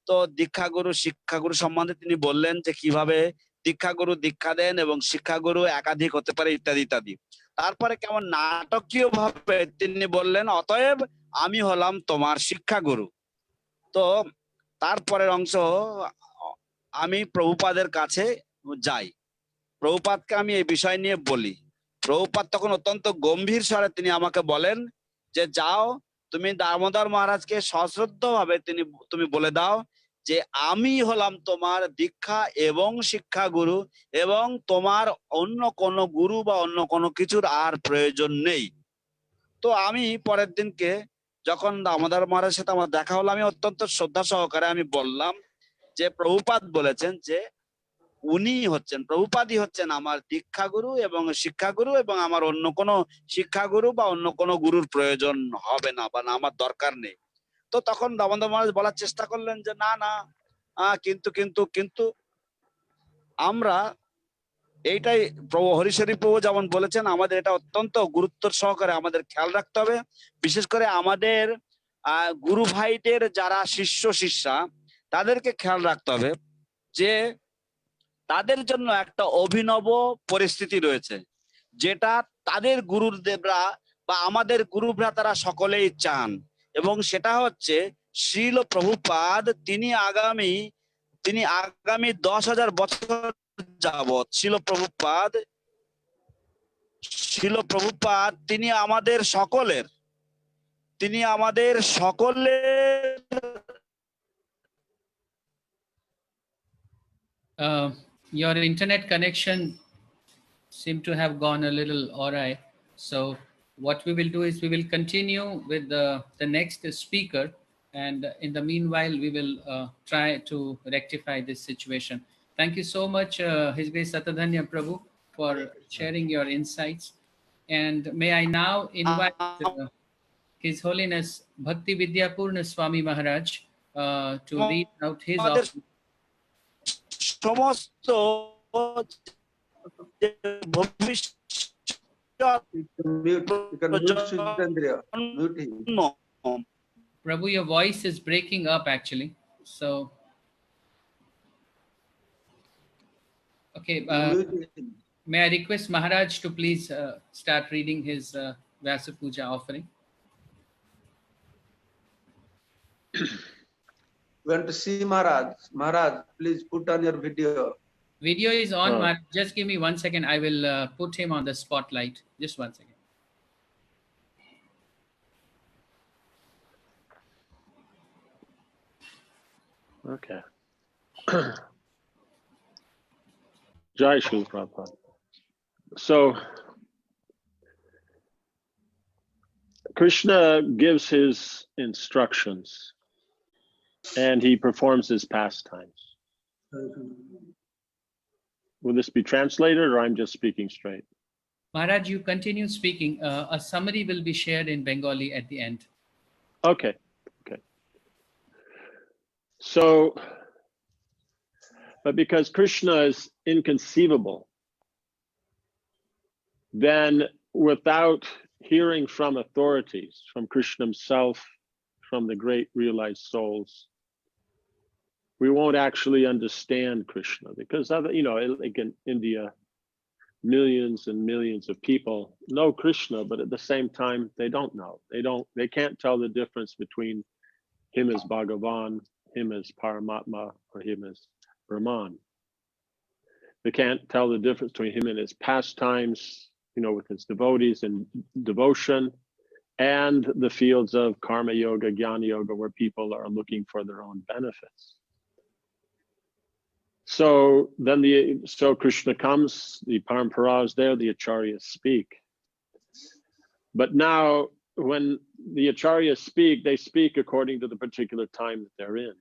তো দীক্ষাগুরু শিক্ষাগুরু সম্বন্ধে তিনি বললেন যে কিভাবে দীক্ষাগুরু দীক্ষা দেন এবং শিক্ষাগুরু একাধিক হতে পারে ইত্যাদি ইত্যাদি। তারপরে কেমন নাটকীয় ভাবে তিনি বললেন, অতএব আমি হলাম তোমার শিক্ষাগুরু। তো তারপরের অংশ, আমি প্রভুপাদের কাছে যাই, প্রভুপাদকে আমি এই বিষয় নিয়ে বলি। প্রভুপাদ তখন অত্যন্ত গম্ভীর স্বরে তিনি আমাকে বলেন যে যাও, তুমি দামোদর মহারাজকে সশ্রদ্ধ ভাবে তুমি বলে দাও যে আমি হলাম তোমার দীক্ষা এবং শিক্ষা গুরু, এবং তোমার অন্য কোনো গুরু বা অন্য কোনো কিছুর আর প্রয়োজন নেই। তো আমি পরের দিনকে যখন দামোদর মহারাজের সাথে আমার দেখা হলো, আমি অত্যন্ত শ্রদ্ধা সহকারে আমি বললাম যে প্রভুপাদ বলেছেন যে উনি হচ্ছেন, প্রভুপাদই হচ্ছেন আমার দীক্ষাগুরু এবং শিক্ষাগুরু, এবং আমার অন্য কোনো শিক্ষাগুরু বা অন্য কোনো গুরুর প্রয়োজন হবে না বা আমার দরকার নেই। তো তখন দামোদর মহারাজ বলার চেষ্টা করলেন যে না না, কিন্তু কিন্তু কিন্তু আমরা এইটাই, প্রভু হরিশরী প্রভু যেমন বলেছেন, আমাদের এটা অত্যন্ত গুরুত্ব সহকারে আমাদের খেয়াল রাখতে হবে। বিশেষ করে আমাদের গুরু ভাইদের যারা শিষ্য শিষ্যা, তাদেরকে খেয়াল রাখতে হবে যে তাদের জন্য একটা অভিনব পরিস্থিতি রয়েছে, যেটা তাদের গুরুদেবরা বা আমাদের গুরুরা তারা সকলেই চান, এবং সেটা হচ্ছে শ্রীল প্রভুপাদ তিনি আগামী 10,000 বছর যাবৎ শ্রীল প্রভুপাদ তিনি আমাদের সকলের
Your internet connection seem to have gone a little awry. So what we will do is we will continue with the next speaker, and in the meanwhile we will try to rectify this situation. Thank you so much, His Grace Satadhanya Prabhu, for sharing your insights. And may I now invite His Holiness Bhaktivedanta Swami Maharaj to read out his offering.
সমস্ত
Prabhu, your voice is breaking up actually. So, okay. May I request Maharaj to please start reading his Vyasa Puja offering?
We want to see Maharaj. Maharaj, please put on your video.
Video is on. Maharaj. Just give me 1 second. I will put him on the spotlight. Just 1 second.
Okay. Jai Srila Prabhupada. So, Krishna gives his instructions and he performs his pastimes. Will this be translated or I'm just speaking straight?
Maharaj, you continue speaking. A summary will be shared in Bengali at the end.
Okay. Okay. So, but because Krishna is inconceivable, then without hearing from authorities, from Krishna himself, from the great realized souls, we won't actually understand Krishna, because other, like in India, millions and millions of people know Krishna, but at the same time, they don't know. They can't tell the difference between him as Bhagavan, him as Paramatma, or him as Brahman. They can't tell the difference between him and his pastimes, with his devotees and devotion, and the fields of karma yoga, jnana yoga, where people are looking for their own benefits. So then Krishna comes, the parampara is there, the acharyas speak. But now when the acharyas speak, they speak according to the particular time that they're in.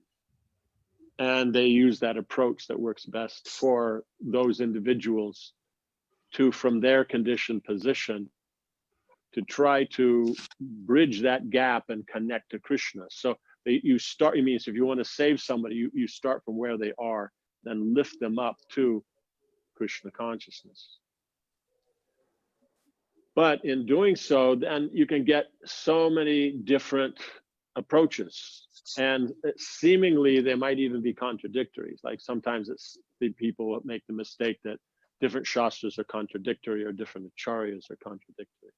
And they use that approach that works best for those individuals to, from their conditioned position, to try to bridge that gap and connect to Krishna. So it means if you want to save somebody, you start from where they are, then lift them up to Krishna consciousness. But in doing so, then you can get so many different approaches, and seemingly they might even be contradictory. Like sometimes it's the people make the mistake that different shastras are contradictory or different acharyas are contradictory.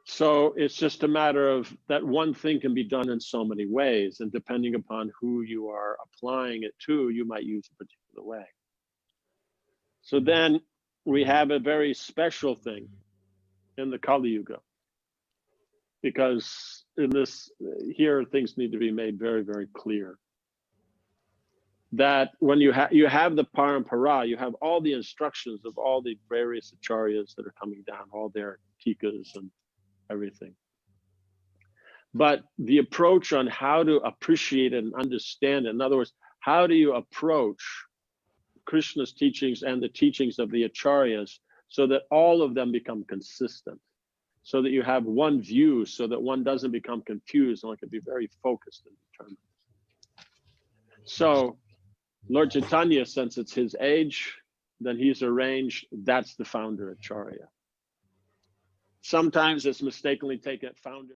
So it's just a matter of that one thing can be done in so many ways, and depending upon who you are applying it to, you might use a particular way. So then we have a very special thing in the Kali Yuga, because in this here things need to be made very, very clear. That when you have the parampara, you have all the instructions of all the various acharyas that are coming down, all their tikas and everything. But the approach on how to appreciate and understand it, in other words, how do you approach Krishna's teachings and the teachings of the acharyas so that all of them become consistent, so that you have one view, so that one doesn't become confused and one can be very focused and determined. So Lord Chaitanya, since it's his age, then he's arranged, that's the founder acharya. Sometimes it's mistakenly taken founder.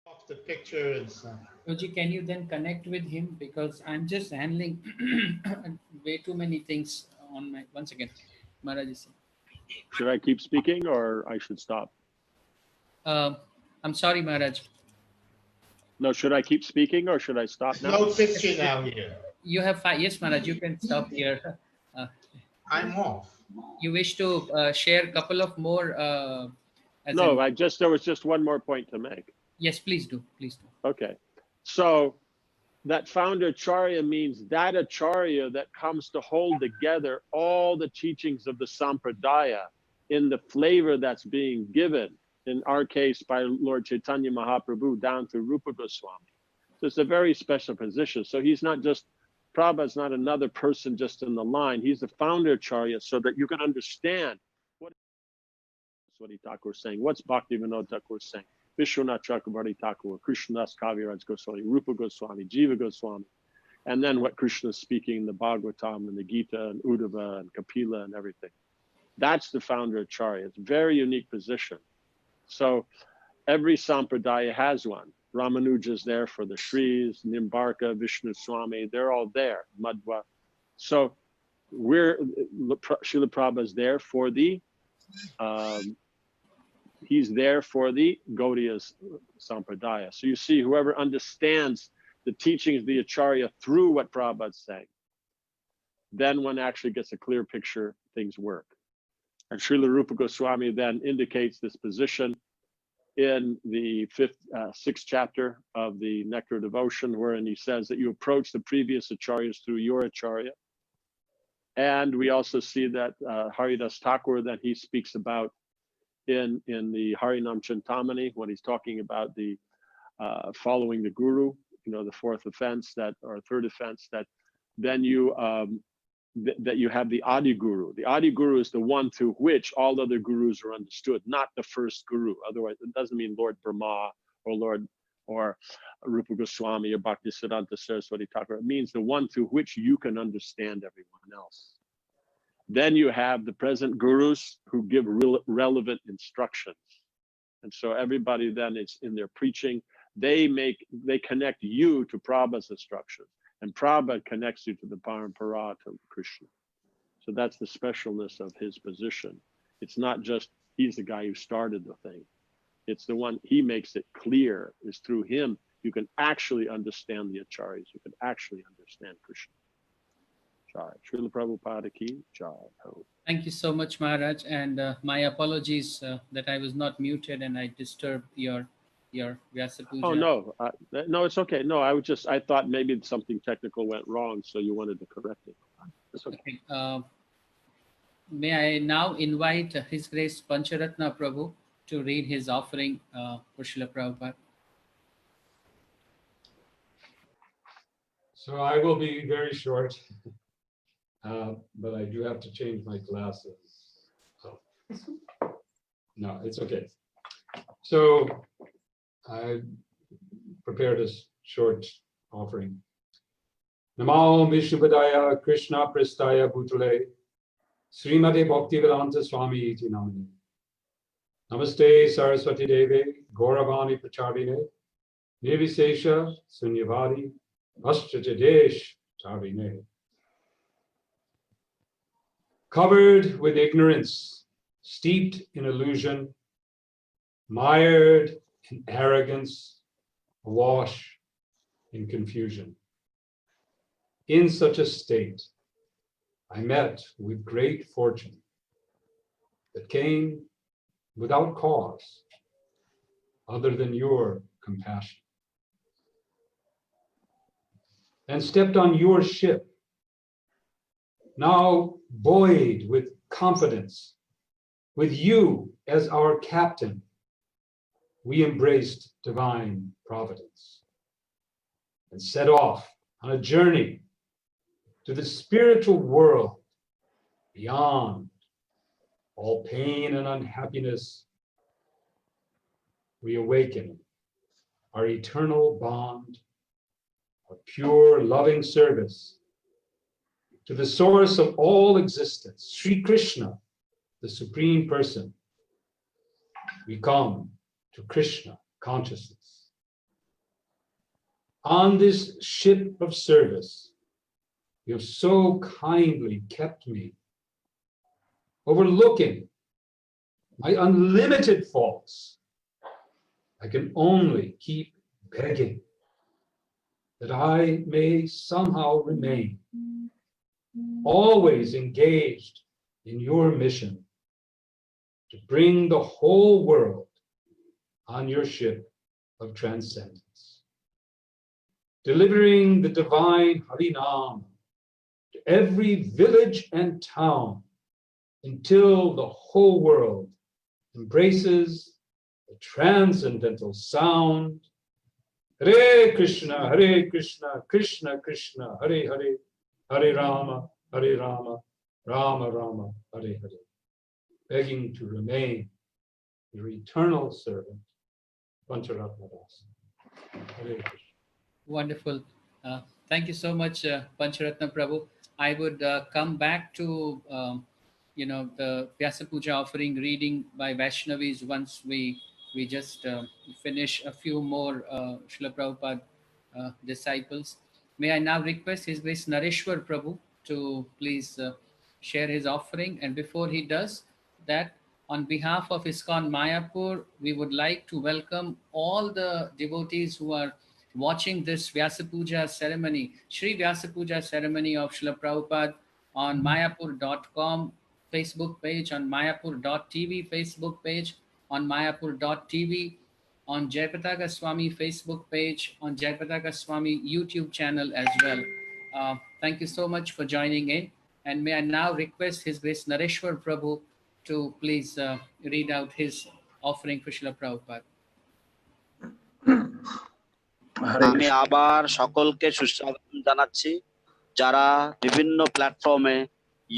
Off the picture is.
Yoji, can you then connect with him? Because I'm just handling way too many things on my, once again, Maharaj is saying.
Should I keep speaking or I should stop?
I'm sorry, Maharaj.
No, should I keep speaking or should I stop now?
No picture now here.
You have 5. Yes, Maharaj, you can stop here.
I'm off.
You wish to share a couple of more?
No, there was just one more point to make.
Yes, please do. Please do.
Okay. So that founder acharya means that acharya that comes to hold together all the teachings of the sampradaya in the flavor that's being given, in our case by Lord Chaitanya Mahaprabhu down to Rupa Goswami. So it's a very special position. So he's not just, Prabhupada's not another person just in the line. He's the founder acharya so that you can understand what Swami Thakur was saying, what's Bhaktivedanta Thakur saying, Vishwanath Chakravarti Thakur, Krishnadas Kaviraj Goswami, Rupa Goswami, Jiva Goswami, and then what Krishna is speaking in the Bhagavatam and the Gita and Uddhava and Kapila and everything. That's the founder acharya. It's a very unique position. So every sampradaya has one. Ramanuja's there for the Shris, Nimbarka, Vishnu Swami, they're all there, Madhva. So Srila Prabhupada's there for the he's there for the Gaudiya Sampradaya. So you see, whoever understands the teachings of the Acharya through what Prabhupada's saying, then one actually gets a clear picture, things work. And Srila Rupa Goswami then indicates this position in the sixth chapter of the Nectar of Devotion, wherein he says that you approach the previous Acharyas through your Acharya. And we also see that Haridas Thakur, that he speaks about in the Harinam Chintamani, when he's talking about the following the Guru, the fourth offense, or third offense, that then you that you have the Adi Guru. The Adi Guru is the one through which all other gurus are understood, not the first Guru. Otherwise, it doesn't mean Lord Brahma or Rupa Goswami or Bhaktisiddhanta Saraswati Thakur. It means the one through which you can understand everyone else. Then you have the present gurus who give relevant instructions. And so everybody then is in their preaching. They connect you to Prabhupada's instructions, and Prabhupada connects you to the Parampara, to Krishna. So that's the specialness of his position. It's not just he's the guy who started the thing. It's the one, he makes it clear, is through him you can actually understand the acharyas, you can actually understand Krishna. Jai. Srila Prabhupada ki jai.
Thank you so much, Maharaj, and my apologies that I was not muted and I disturbed your Vyasa Puja.
Oh no, no, it's okay. No, I thought maybe something technical went wrong, so you wanted to correct it. It's okay.
May I now invite His Grace Pancharatna Prabhu to read his offering for Srila Prabhupada.
So I will be very short, but I do have to change my glasses. Oh. No, it's okay. So I prepared a short offering. Namo Vishnupadaya Krishna Prestaya Bhutale Srimate Bhaktivedanta Swami iti namine. Namaste Saraswati Deve Gauravani Pracharine Nirvisesha Sunyavadi Ashtrajadesh Tarine. Covered with ignorance, steeped in illusion, mired in arrogance, awash in confusion. In such a state, I met with great fortune that came without cause other than your compassion. And stepped on your ship, now buoyed with confidence, with you as our captain, we embraced divine providence and set off on a journey to the spiritual world beyond all pain and unhappiness, reawakening our eternal bond of pure loving service to the source of all existence, Sri Krishna, the Supreme Person. We come to Krishna consciousness. On this ship of service, you have so kindly kept me, overlooking my unlimited faults. I can only keep begging that I may somehow remain always engaged in your mission to bring the whole world on your ship of transcendence, delivering the divine Harinam to every village and town until the whole world embraces the transcendental sound. Hare Krishna, Krishna Krishna, Hare Hare, Hare Rama, Rama Rama, Hare Hare. Begging to remain your eternal servant, Pancharatma Das. Hare Krishna.
Wonderful. Thank you so much, Pancharatna Prabhu. I would come back to the Vyasa Puja offering reading by Vaishnavis once we just finish a few more Srila Prabhupada disciples. May I now request His Grace Nareshwar Prabhu to please share his offering. And before he does that, on behalf of ISKCON Mayapur, we would like to welcome all the devotees who are watching this Vyasa Puja ceremony, Sri Vyasa Puja ceremony of Srila Prabhupada on mayapur.com Facebook page, on mayapur.tv Facebook page, on mayapur.tv, on Jayapataka Swami Facebook page, on Jayapataka Swami YouTube channel as well. Thank you so much for joining in. And may I now request His Grace Nareshwar Prabhu to please read out his offering for Srila Prabhupada.
আমি আবার সকলকে সুস্বাগতম জানাচ্ছি যারা বিভিন্ন প্ল্যাটফর্মে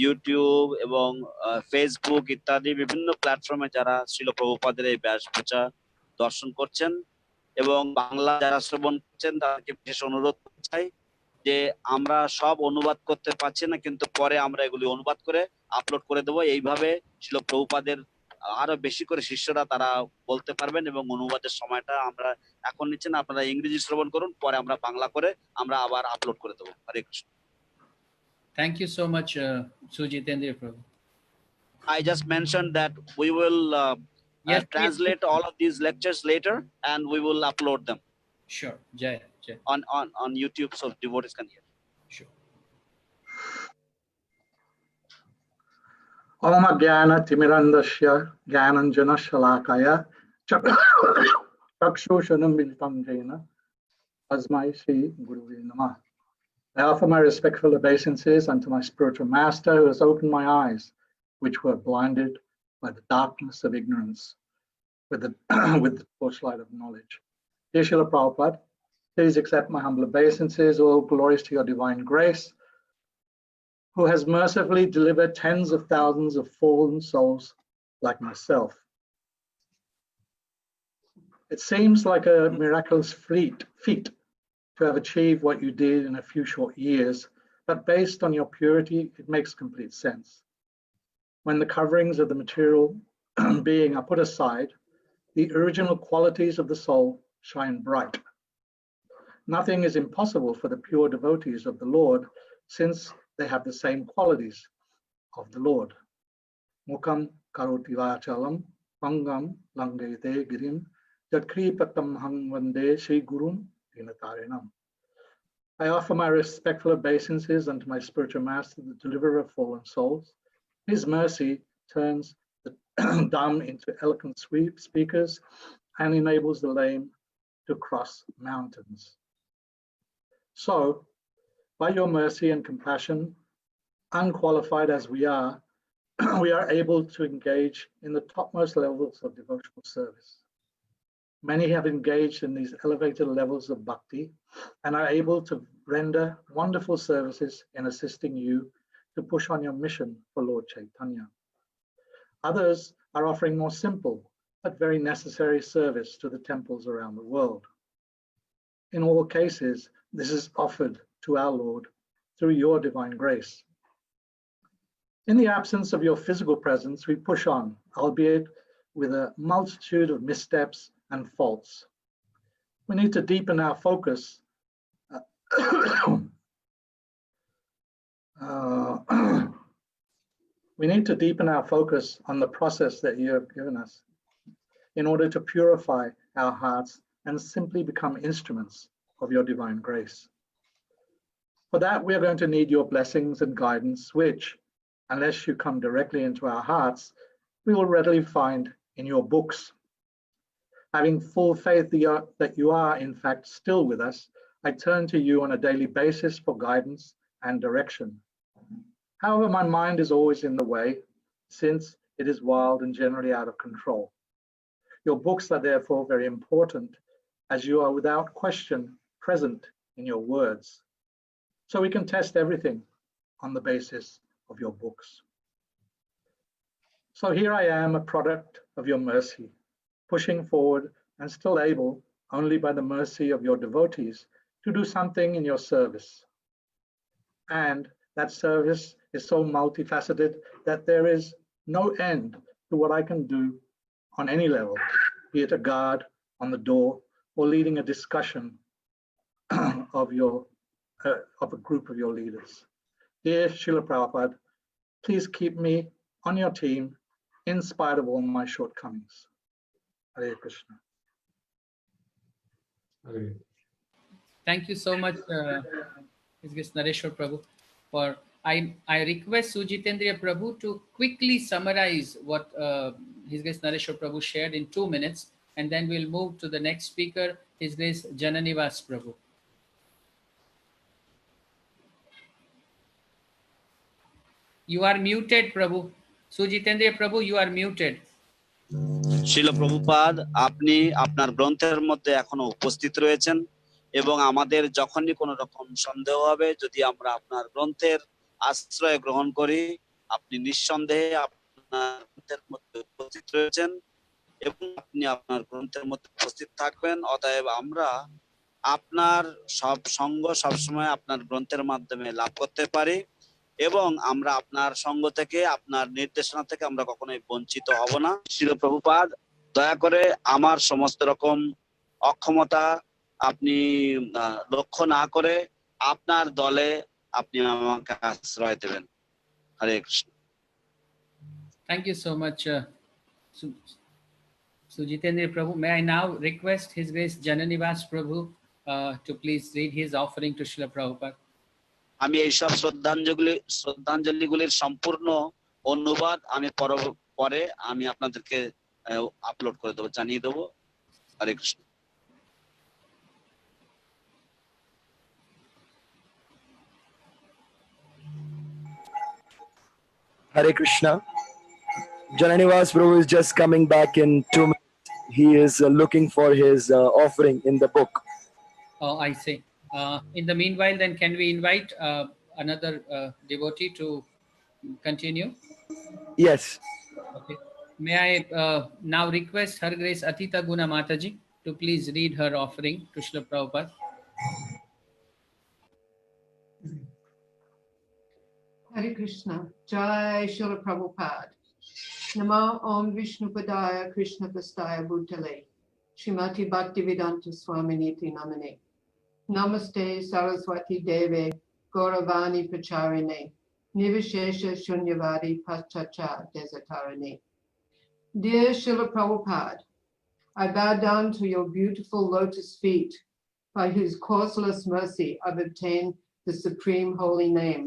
YouTube এবং Facebook ইত্যাদি বিভিন্ন প্ল্যাটফর্মে যারা শ্রীল প্রভুপাদের এই ব্যাস পূজা দর্শন করছেন এবং বাংলা যারা শ্রবণ করছেন তাদেরকে বিশেষ অনুরোধ চাই যে আমরা সব অনুবাদ করতে পারছি না, কিন্তু পরে আমরা এগুলি অনুবাদ করে আপলোড করে দেবো। এইভাবে শ্রীল প্রভুপাদের আরো বেশি করে শিষ্যরা তারা বলতে পারবেন এবং অনুবাদের সময়টা আমরা এখন নিচ্ছি না, আপনারা ইংরেজি শ্রবণ করুন, পরে আমরা বাংলা করে আমরা আবার আপলোড করে দেবো। হরে Krishna.
Thank you so much, Sujitendra Prabhu.
I just mentioned that we will translate all of these lectures later and we will upload them.
Sure. Jai.
On YouTube so devotees can hear.
Sure.
Om Jnana Timirandasya Jnananjana Shalakaya Chakshushanam Militam Jena Tasmai Shri Guruve Namah. I offer my respectful obeisances unto my spiritual master who has opened my eyes, which were blinded by the darkness of ignorance, with the torchlight of knowledge. Dear Srila Prabhupada, please accept my humble obeisances. All glories to your divine grace, who has mercifully delivered tens of thousands of fallen souls like myself. It seems like a miraculous feat to have achieved what you did in a few short years, but based on your purity, it makes complete sense. When the coverings of the material being are put aside, the original qualities of the soul shine bright. Nothing is impossible for the pure devotees of the Lord, since they have the same qualities of the Lord. Mukam karoti vachalam pangam langete girim jatkripatam hang vande Sri Gurum dinatarinam. I offer my respectful obeisances unto my spiritual master, the deliverer of fallen souls. His mercy turns the Dham into eloquent speakers and enables the lame to cross mountains. So, by your mercy and compassion, unqualified as we are able to engage in the topmost levels of devotional service. Many have engaged in these elevated levels of bhakti and are able to render wonderful services in assisting you to push on your mission for Lord Chaitanya. Others are offering more simple but very necessary service to the temples around the world. In all cases, this is offered to our Lord through your divine grace. In the absence of your physical presence, we push on, albeit with a multitude of missteps and faults. We need to deepen our focus we need to deepen our focus on the process that you have given us in order to purify our hearts and simply become instruments of your divine grace. For that, we are going to need your blessings and guidance, which, unless you come directly into our hearts, we will readily find in your books. Having full faith that you are, in fact, still with us, I turn to you on a daily basis for guidance and direction. However, my mind is always in the way, since it is wild and generally out of control. Your books are therefore very important, as you are without question present in your words. So we can test everything on the basis of your books. So here I am, a product of your mercy, pushing forward and still able, only by the mercy of your devotees, to do something in your service. And that service is so multifaceted that there is no end to what I can do on any level, be it a guard on the door or leading a discussion of a group of your leaders. Dear Srila Prabhupada, please keep me on your team in spite of all my shortcomings. Hare Krishna.
Hare.
Thank you so much, His Grace Nareshwar Prabhu. I request Sujitendra Prabhu to quickly summarize what His Grace Nareshwar Prabhu shared in 2 minutes, and then we'll move to the next speaker, His Grace Jananivas Prabhu. You are muted, Prabhu. Sujitendra Prabhu, you are muted.
শিল প্রভুপাদ, আপনি আপনার গ্রন্থের মধ্যে এখনো উপস্থিত রয়েছেন এবং আমাদের যখনই কোনো রকম সন্দেহ হবে, যদি আমরা আপনার গ্রন্থের আশ্রয় গ্রহণ করি, আপনি নিঃসন্দেহে আপনার গ্রন্থের মধ্যে উপস্থিত রয়েছেন এবং আপনি আপনার গ্রন্থের মধ্যে উপস্থিত থাকবেন। অতএব আমরা আপনার সব সঙ্গ সবসময় আপনার গ্রন্থের মাধ্যমে লাভ করতে পারি এবং আমরা আপনার সঙ্গ থেকে, আপনার নির্দেশনা থেকে আমরা কখনোই বঞ্চিত হব না। শ্রীল প্রভুপাদ, দয়া করে আমার সমস্ত রকম অক্ষমতা আপনি লক্ষ্য না করে আপনার দলে আপনি আমাকে আশ্রয় দেবেন। হরে Krishna.
Thank you so much, Sujitendra Prabhu. May I now request His Grace Jananivas Prabhu to please read his offering to Srila Prabhupada.
আমি এইসব শ্রদ্ধাঞ্জলিগুলির সম্পূর্ণ অনুবাদ আমি পরে আমি আপনাদেরকে আপলোড করে দেবো, জানিয়ে দেবো। হরে Krishna.
Hare Krishna. Jananivas Prabhu is just coming back in 2 minutes. He is looking for his offering in the book.
Oh, I see. In the meanwhile, then, can we invite another devotee to continue?
Yes.
Okay. May I now request Her Grace Atita Guna Mataji to please read her offering to Srila Prabhupada.
Hare Krishna. Jai Srila Prabhupada. Namo Om Vishnupadaya Krishna Pastaya Bhutale. Srimati Bhaktivedanta Swami Niti Namane. Namaste Saraswati Deve Gauravani Pacharine. Nivishesha Shunyavadi Pachacha Desatarane. Dear Srila Prabhupada, I bow down to your beautiful lotus feet, by whose causeless mercy I've obtained the supreme holy name,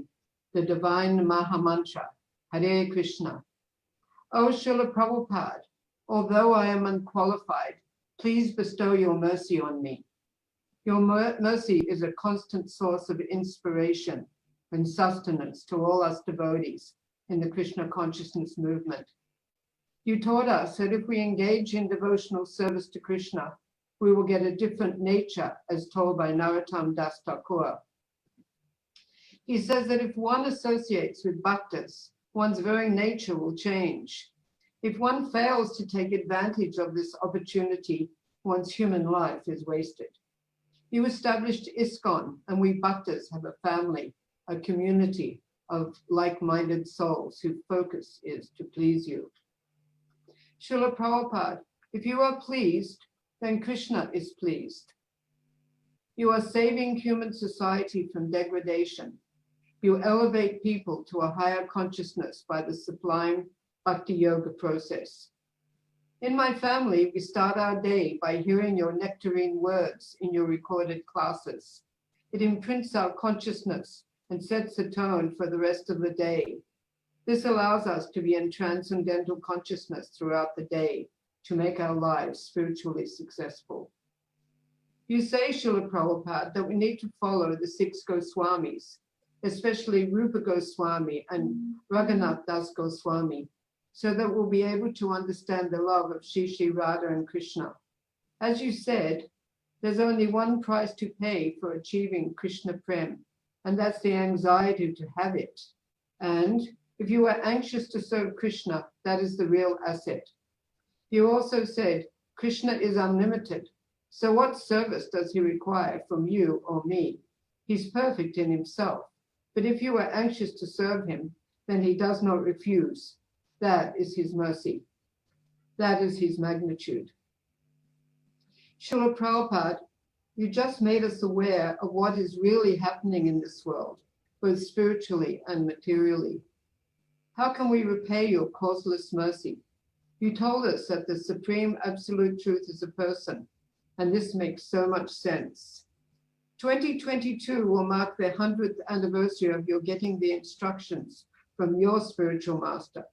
the divine Mahamantra, Hare Krishna. O Srila Prabhupada, although I am unqualified, Please bestow your mercy on me. Your mercy is a constant source of inspiration and sustenance to all us devotees in the Krishna consciousness movement. You taught us that if we engage in devotional service to Krishna, we will get a different nature, as told by Narottam Das Thakur. He says that if one associates with bhaktas, one's very nature will change. If one fails to take advantage of this opportunity, one's human life is wasted. You established ISKCON, and we bhaktas have a family, a community of like-minded souls whose focus is to please you. Srila Prabhupada, if you are pleased, then Krishna is pleased. You are saving human society from degradation. You elevate people to a higher consciousness by the sublime Bhakti Yoga process. In my family, we start our day by hearing your nectarine words in your recorded classes. It imprints our consciousness and sets the tone for the rest of the day. This allows us to be in transcendental consciousness throughout the day to make our lives spiritually successful. You say, Srila Prabhupada, that we need to follow the 6 Goswamis, especially Rupa Goswami and Raghunath Das Goswami, so that we'll be able to understand the love of Shri Shri Radha and Krishna. As you said, there's only one price to pay for achieving Krishna Prem, and that's the anxiety to have it. And if you are anxious to serve Krishna, that is the real asset. You also said, Krishna is unlimited. So what service does he require from you or me? He's perfect in himself. But if you are anxious to serve him, then he does not refuse. That is his mercy. That is his magnitude. Srila Prabhupada, you just made us aware of what is really happening in this world, both spiritually and materially. How can we repay your causeless mercy? You told us that the supreme absolute truth is a person, and this makes so much sense. 2022 will mark the 100th anniversary of your getting the instructions from your spiritual master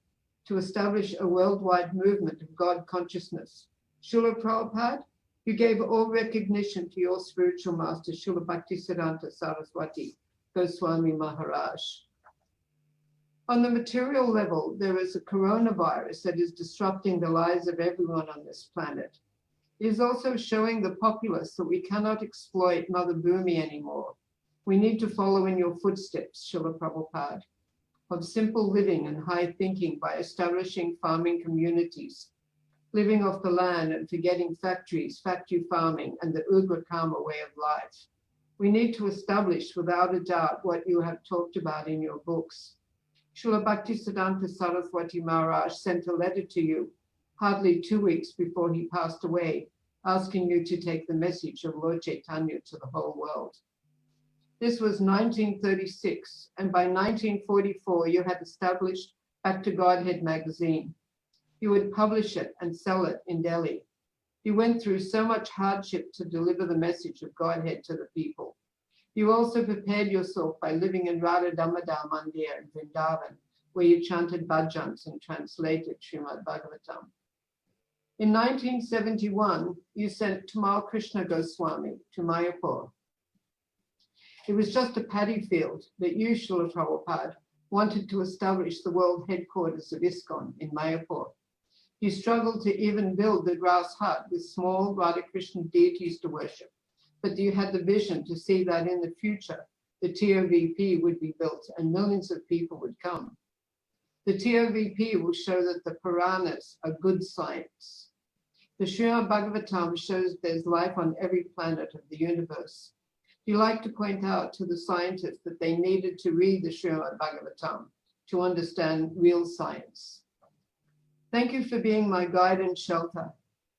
to establish a worldwide movement of God consciousness. Srila Prabhupada, you gave all recognition to your spiritual master, Srila Bhaktisiddhanta Saraswati Goswami Maharaj. On the material level, there is a coronavirus that is disrupting the lives of everyone on this planet. It is also showing the populace that we cannot exploit Mother Bhumi anymore. We need to follow in your footsteps, Srila Prabhupada, of simple living and high thinking by establishing farming communities, living off the land and forgetting factories, factory farming, and the Ugra Karma way of life. We need to establish without a doubt what you have talked about in your books. Srila Bhaktisiddhanta Saraswati Maharaj sent a letter to you hardly 2 weeks before he passed away, asking you to take the message of Lord Chaitanya to the whole world. This was 1936, and by 1944, you had established Back to Godhead magazine. You would publish it and sell it in Delhi. You went through so much hardship to deliver the message of Godhead to the people. You also prepared yourself by living in Radha Damodar Mandir in Vrindavan, where you chanted bhajans and translated Srimad Bhagavatam. In 1971, you sent Tamal Krishna Goswami to Mayapur. It was just a paddy field that you, Srila Prabhupada, wanted to establish the world headquarters of ISKCON in Mayapur. You struggled to even build the grass hut with small Radha Krishna deities to worship, but you had the vision to see that in the future, the TOVP would be built and millions of people would come. The TOVP will show that the Puranas are good science. The Srimad Bhagavatam shows there's life on every planet of the universe. You like to point out to the scientists that they needed to read the Srimad Bhagavatam to understand real science. Thank you for being my guide and shelter.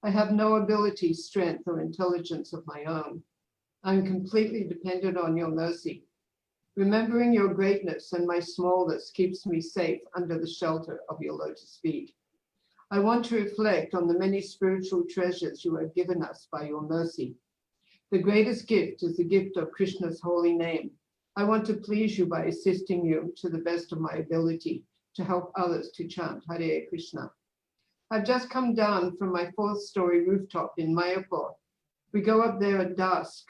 I have no ability, strength, or intelligence of my own. I'm completely dependent on your mercy. Remembering your greatness and my smallness keeps me safe under the shelter of your lotus feet. I want to reflect on the many spiritual treasures you have given us by your mercy. The greatest gift is the gift of Krishna's holy name. I want to please you by assisting you to the best of my ability to help others to chant Hare Krishna. I've just come down from my 4th-story rooftop in Mayapur. We go up there at dusk.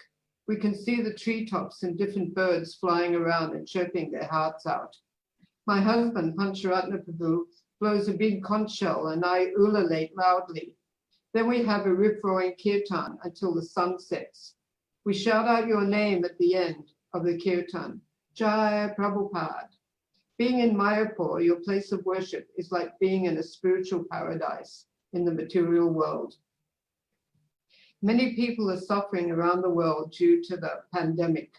We can see the treetops and different birds flying around and chirping their hearts out. My husband, Pancharatna Prabhu, blows a big conch shell and I ululate loudly. Then we have a rip-roaring kirtan until the sun sets. We shout out your name at the end of the kirtan, Jai Prabhupada. Being in Mayapur, your place of worship, is like being in a spiritual paradise in the material world. Many people are suffering around the world due to the pandemic,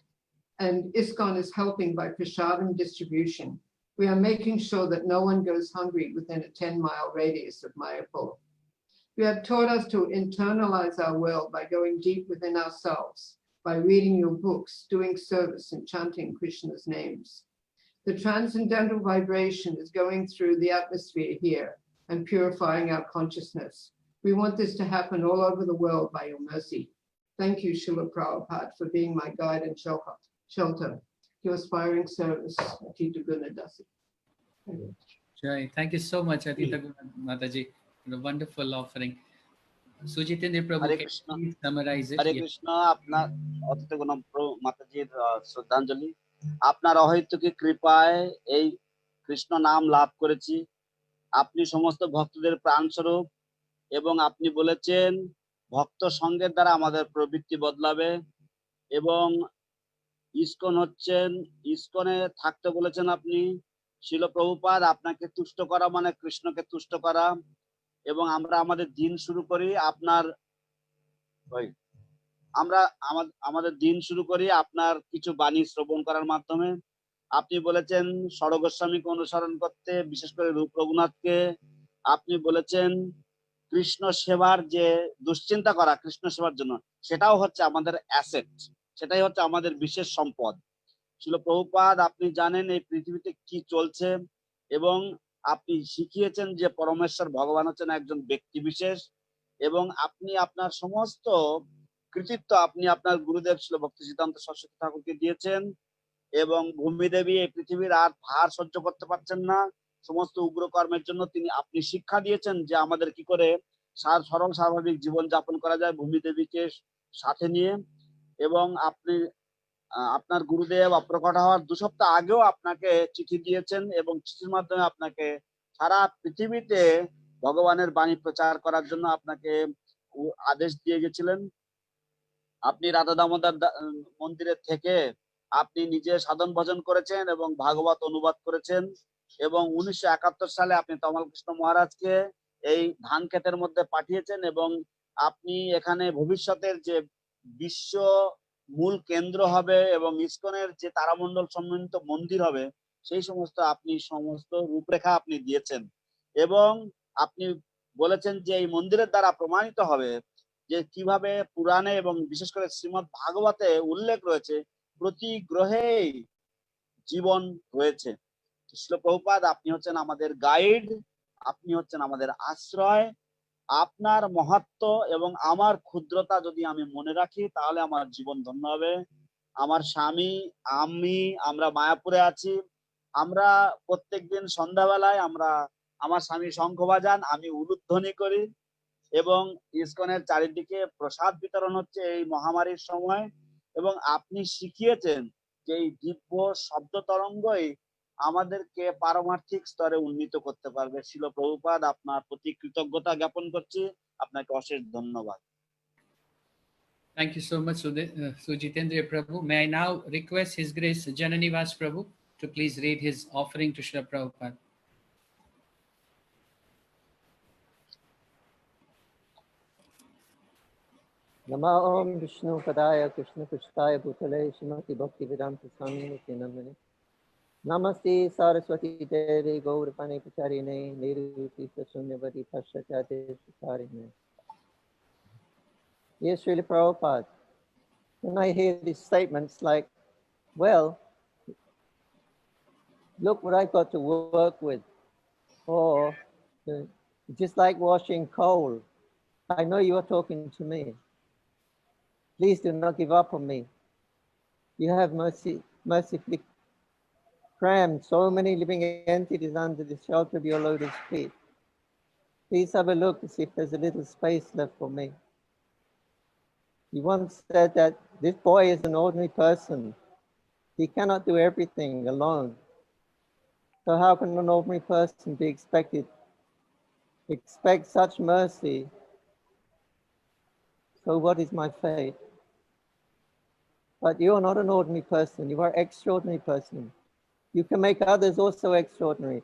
and ISKCON is helping by prasadam distribution. We are making sure that no one goes hungry within a 10-mile radius of Mayapur. You have taught us to internalize our world by going deep within ourselves, by reading your books, doing service, and chanting Krishna's names. The transcendental vibration is going through the atmosphere here and purifying our consciousness. We want this to happen all over the world by your mercy. Thank you, Srila Prabhupada, for being my guide and shelter. Your aspiring service, Atita Gunadasi.
Jai. Thank you so much, Atita Mataji, for a wonderful offering. Sujitendra Prabhu, can you please summarize it?
Hare Krishna, আপনার অতীত গুণ মাতাজির শ্রদ্ধাঞ্জলি। আপনার অহৈতুকী কৃপায় এই কৃষ্ণ নাম লাভ করেছি। আপনি সমস্ত ভক্তদের প্রাণস্বরূপ এবং আপনি বলেছেন ভক্ত সঙ্গের দ্বারা আমাদের প্রবৃত্তি বদলাবে এবং ইসকন হচ্ছেন, ইসকনে থাকতে বলেছেন আপনি। শিল প্রভুপাদ, আপনাকে তুষ্ট করা মানে কৃষ্ণকে তুষ্ট করা। এবং আমরা আমাদের দিন শুরু করি আপনার কিছু বাণী শ্রবণ করার মাধ্যমে। আপনি বলেছেন ষড় গোস্বামীকে অনুসরণ করতে, বিশেষ করে রূপ রঘুনাথকে। আপনি বলেছেন কৃষ্ণ সেবার যে দুশ্চিন্তা করা কৃষ্ণ সেবার জন্য, সেটাও হচ্ছে আমাদের অ্যাসেট, সেটাই হচ্ছে আমাদের বিশেষ সম্পদ। শিল প্রভুপাদ, আপনি জানেন এই পৃথিবীতে কি চলছে এবং আপনি শিখিয়েছেন যে পরমেশ্বর ভগবান হচ্ছেন একজন ব্যক্তি বিশেষ এবং আপনি আপনার সমস্ত কৃতিত্ব আপনি আপনার গুরুদেব শিল ভক্তি সিদ্ধান্ত সরস্বতী ঠাকুরকে দিয়েছেন এবং ভূমিদেবী এই পৃথিবীর আর ভার সহ্য করতে পারছেন না সমস্ত উগ্র কর্মের জন্য। আপনি শিক্ষা দিয়েছেন যে আমাদের কি করে সরল স্বাভাবিক জীবন যাপন করা যায় ভূমিদেবীকে সাথে নিয়ে। এবং আপনি আপনার গুরুদেব অপ্রকট হওয়ার 2 সপ্তাহ আগেও আপনাকে চিঠি দিয়েছেন এবং চিঠির মাধ্যমে আপনাকে সারা পৃথিবীতে ভগবানের বাণী প্রচার করার জন্য আপনাকে আদেশ দিয়ে গেছিলেন। আপনি রাধা দামোদর মন্দিরে থেকে আপনি নিজে সাধন ভজন করেছেন এবং ভাগবত অনুবাদ করেছেন এবং 1971 সালে আপনি তমাল কৃষ্ণ মহারাজকে এই ধান ক্ষেতের মধ্যে পাঠিয়েছেন এবং আপনি এখানে ভবিষ্যতের যে বিশ্ব মূল কেন্দ্র হবে এবং ইসকনের যে তারামণ্ডল সম্বন্ধিত মন্দির হবে সেই সমস্ত আপনি সমস্ত রূপরেখা আপনি দিয়েছেন এবং আপনি বলেছেন যে এই মন্দিরের দ্বারা প্রমাণিত হবে যে কিভাবে পুরাণে এবং বিশেষ করে শ্রীমদ্ ভাগবতে উল্লেখ রয়েছে প্রতি গ্রহেই জীবন রয়েছে। শিল প্রভুপাদ, আপনি হচ্ছেন আমাদের গাইড, আপনি হচ্ছেন আমাদের আশ্রয়। আপনার মহত্ব এবং আমার ক্ষুদ্রতা যদি আমি মনে রাখি তাহলে আমার জীবন ধন্য হবে। আমার স্বামী, আমরা মায়াপুরে আছি। আমরা প্রত্যেকদিন সন্ধ্যাবেলায় আমার স্বামী শঙ্খ বাজান, আমি উলুধ্বনি করি এবং ইসকনের চারিদিকে প্রসাদ বিতরণ হচ্ছে এই মহামারীর সময় এবং আপনি শিখিয়েছেন যে এই দিব্য শব্দ তরঙ্গই আমাদেরকে পারমার্থিক স্তরে উন্নীত করতে পারবে। শিল প্রভুপাদ, আপনার প্রতি কৃতজ্ঞতা জ্ঞাপন করছি, আপনাকে অশেষ ধন্যবাদ।
Thank you so much, Sujitendra Prabhu. May I now request His Grace Jananivas Prabhu to please read his offering to Srila Prabhupada.
Nama Om Vishnu Padaya Krishna Prasthaya Bhutale Srimati Bhaktivedanta Swami Niti Namane Namaste Saraswati Devi Gaurapani Pacharine Niruti Sunyavati Paschachate Sukarine. Yes, Srila Prabhupada, when I hear these statements like, well, look what I've got to work with, or just like washing coal, I know you are talking to me. Please do not give up on me. You have mercifully crammed so many living entities under the shelter of your lotus feet. Please have a look to see if there's a little space left for me. You once said that this boy is an ordinary person. He cannot do everything alone. So how can an ordinary person be expect such mercy? So what is my fate? But you are not an ordinary person. You are an extraordinary person. You can make others also extraordinary,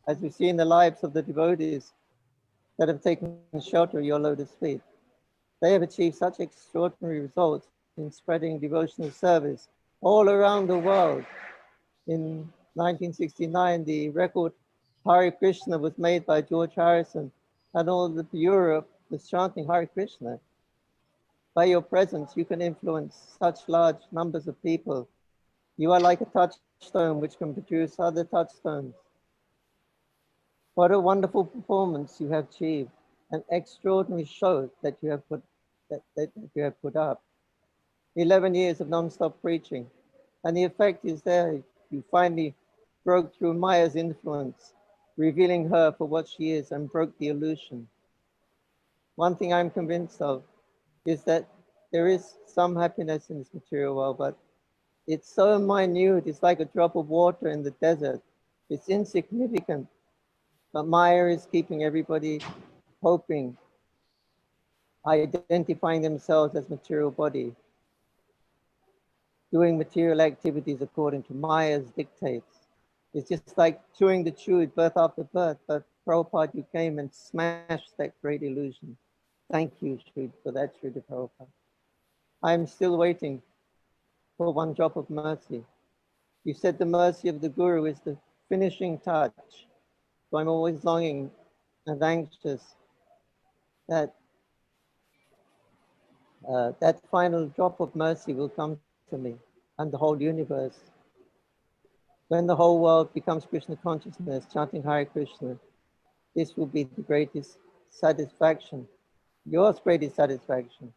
as we see in the lives of the devotees that have taken shelter of your lotus feet. They have achieved such extraordinary results in spreading devotional service all around the world. In 1969, the record Hare Krishna was made by George Harrison, and all of Europe was chanting Hare Krishna. By your presence, you can influence such large numbers of people. You are like a touchstone which can produce other touchstones. What a wonderful performance you have achieved, an extraordinary show that you have put up. 11 years of non-stop preaching, and the effect is there. You finally broke through Maya's influence, revealing her for what she is, and broke the illusion. One thing I'm convinced of is that there is some happiness in this material world, but it's so minute, it's like a drop of water in the desert. It's insignificant, but Maya is keeping everybody hoping, identifying themselves as material body, doing material activities according to Maya's dictates. It's just like chewing the chew birth after birth, but Prabhupada, you came and smashed that great illusion. Thank you, Sri, for that, Sri Prabhupada. I'm still waiting for one drop of mercy. You said the mercy of the Guru is the finishing touch. So I'm always longing and anxious that that final drop of mercy will come to me and the whole universe. When the whole world becomes Krishna consciousness, chanting Hare Krishna, this will be the greatest satisfaction, yours greatest satisfaction.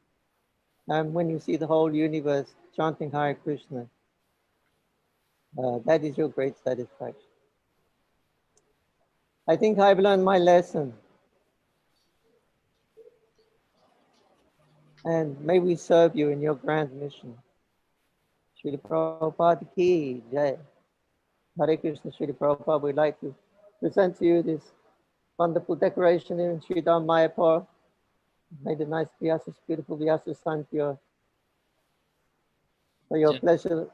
And when you see the whole universe chanting Hare Krishna, that is your great satisfaction. I think I've learned my lesson. And may we serve you in your grand mission. Srila Prabhupada ki jai. Hare Krishna, Srila Prabhupada, we'd like to present to you this wonderful decoration here in Sri Dham Mayapur. Made a nice Vyasa, beautiful Vyasa stand for your pleasure.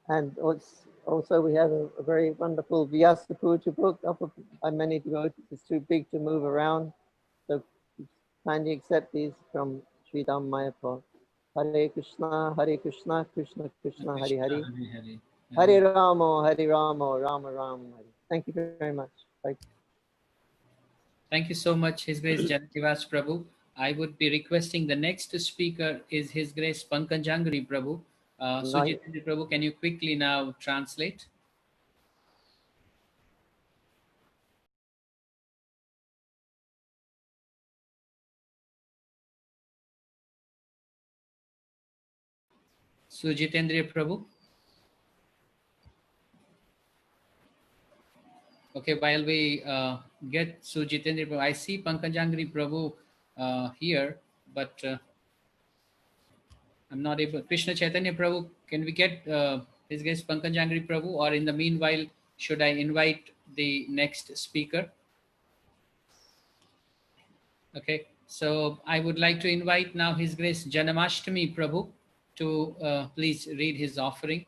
And also we have a very wonderful Vyasa Puja book offered by many devotees. It's too big to move around. So kindly accept these from Sri Dham Mayapur. Hare Krishna, Krishna Krishna, Hare Hare. Hare Rama, Rama Rama, Hare. Thank you very much. Bye.
Thank you so much, His Grace Janakivas Prabhu. I would be requesting the next speaker is His Grace Pankajangri Prabhu. Sujitendra Prabhu, can you quickly now translate? Sujitendra Prabhu. Okay, while we get Sujitendra Prabhu, I see Pankajangri Prabhu here, but I'm not able. Krishna Chaitanya Prabhu, can we get His Grace Pankajangri Prabhu, or in the meanwhile, should I invite the next speaker? Okay, so I would like to invite now His Grace Janamashtami Prabhu to please read his offering.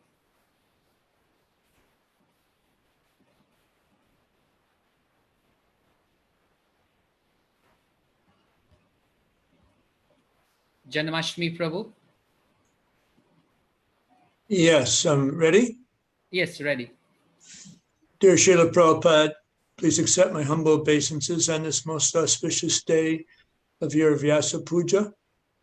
Janamashtami Prabhu.
Yes, I'm ready.
Yes, ready.
Dear Srila Prabhupada, please accept my humble obeisances on this most auspicious day of your Vyasa Puja.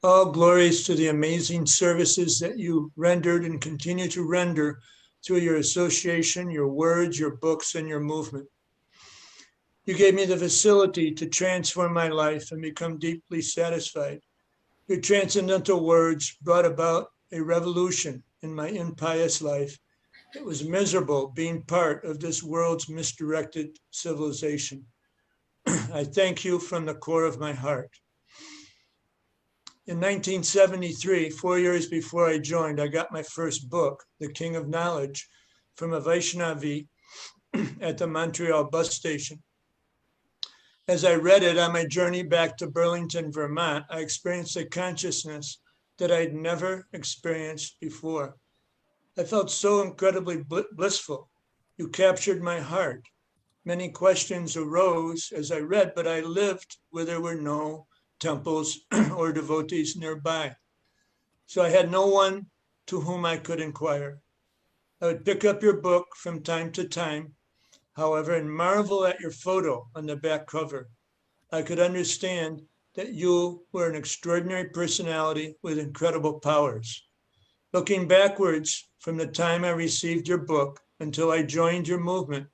All glories to the amazing services that you rendered and continue to render through your association, your words, your books, and your movement. You gave me the facility to transform my life and become deeply satisfied. Your transcendental words brought about a revolution in my impious life. It was miserable being part of this world's misdirected civilization. I thank you from the core of my heart. In 1973, 4 years before I joined, I got my first book, The King of Knowledge, from a Vaishnavi at the Montreal bus station. As I read it on my journey back to Burlington, Vermont, I experienced a consciousness that I'd never experienced before. I felt so incredibly blissful. You captured my heart. Many questions arose as I read, but I lived where there were no temples or devotees nearby. So I had no one to whom I could inquire. I would pick up your book from time to time, however, and marvel at your photo on the back cover. I could understand that you were an extraordinary personality with incredible powers. Looking backwards from the time I received your book until I joined your movement,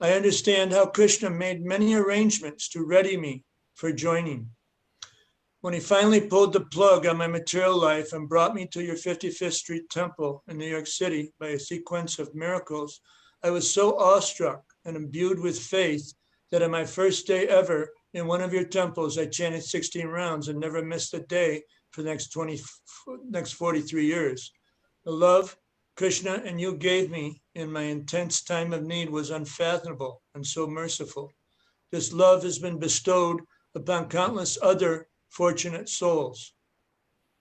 I understand how Krishna made many arrangements to ready me for joining. When he finally pulled the plug on my material life and brought me to your 55th Street Temple in New York City by a sequence of miracles, I was so awestruck and imbued with faith that on my first day ever in one of your temples, I chanted 16 rounds and never missed a day for the next 43 years. The love Krishna and you gave me in my intense time of need was unfathomable and so merciful. This love has been bestowed upon countless other fortunate souls.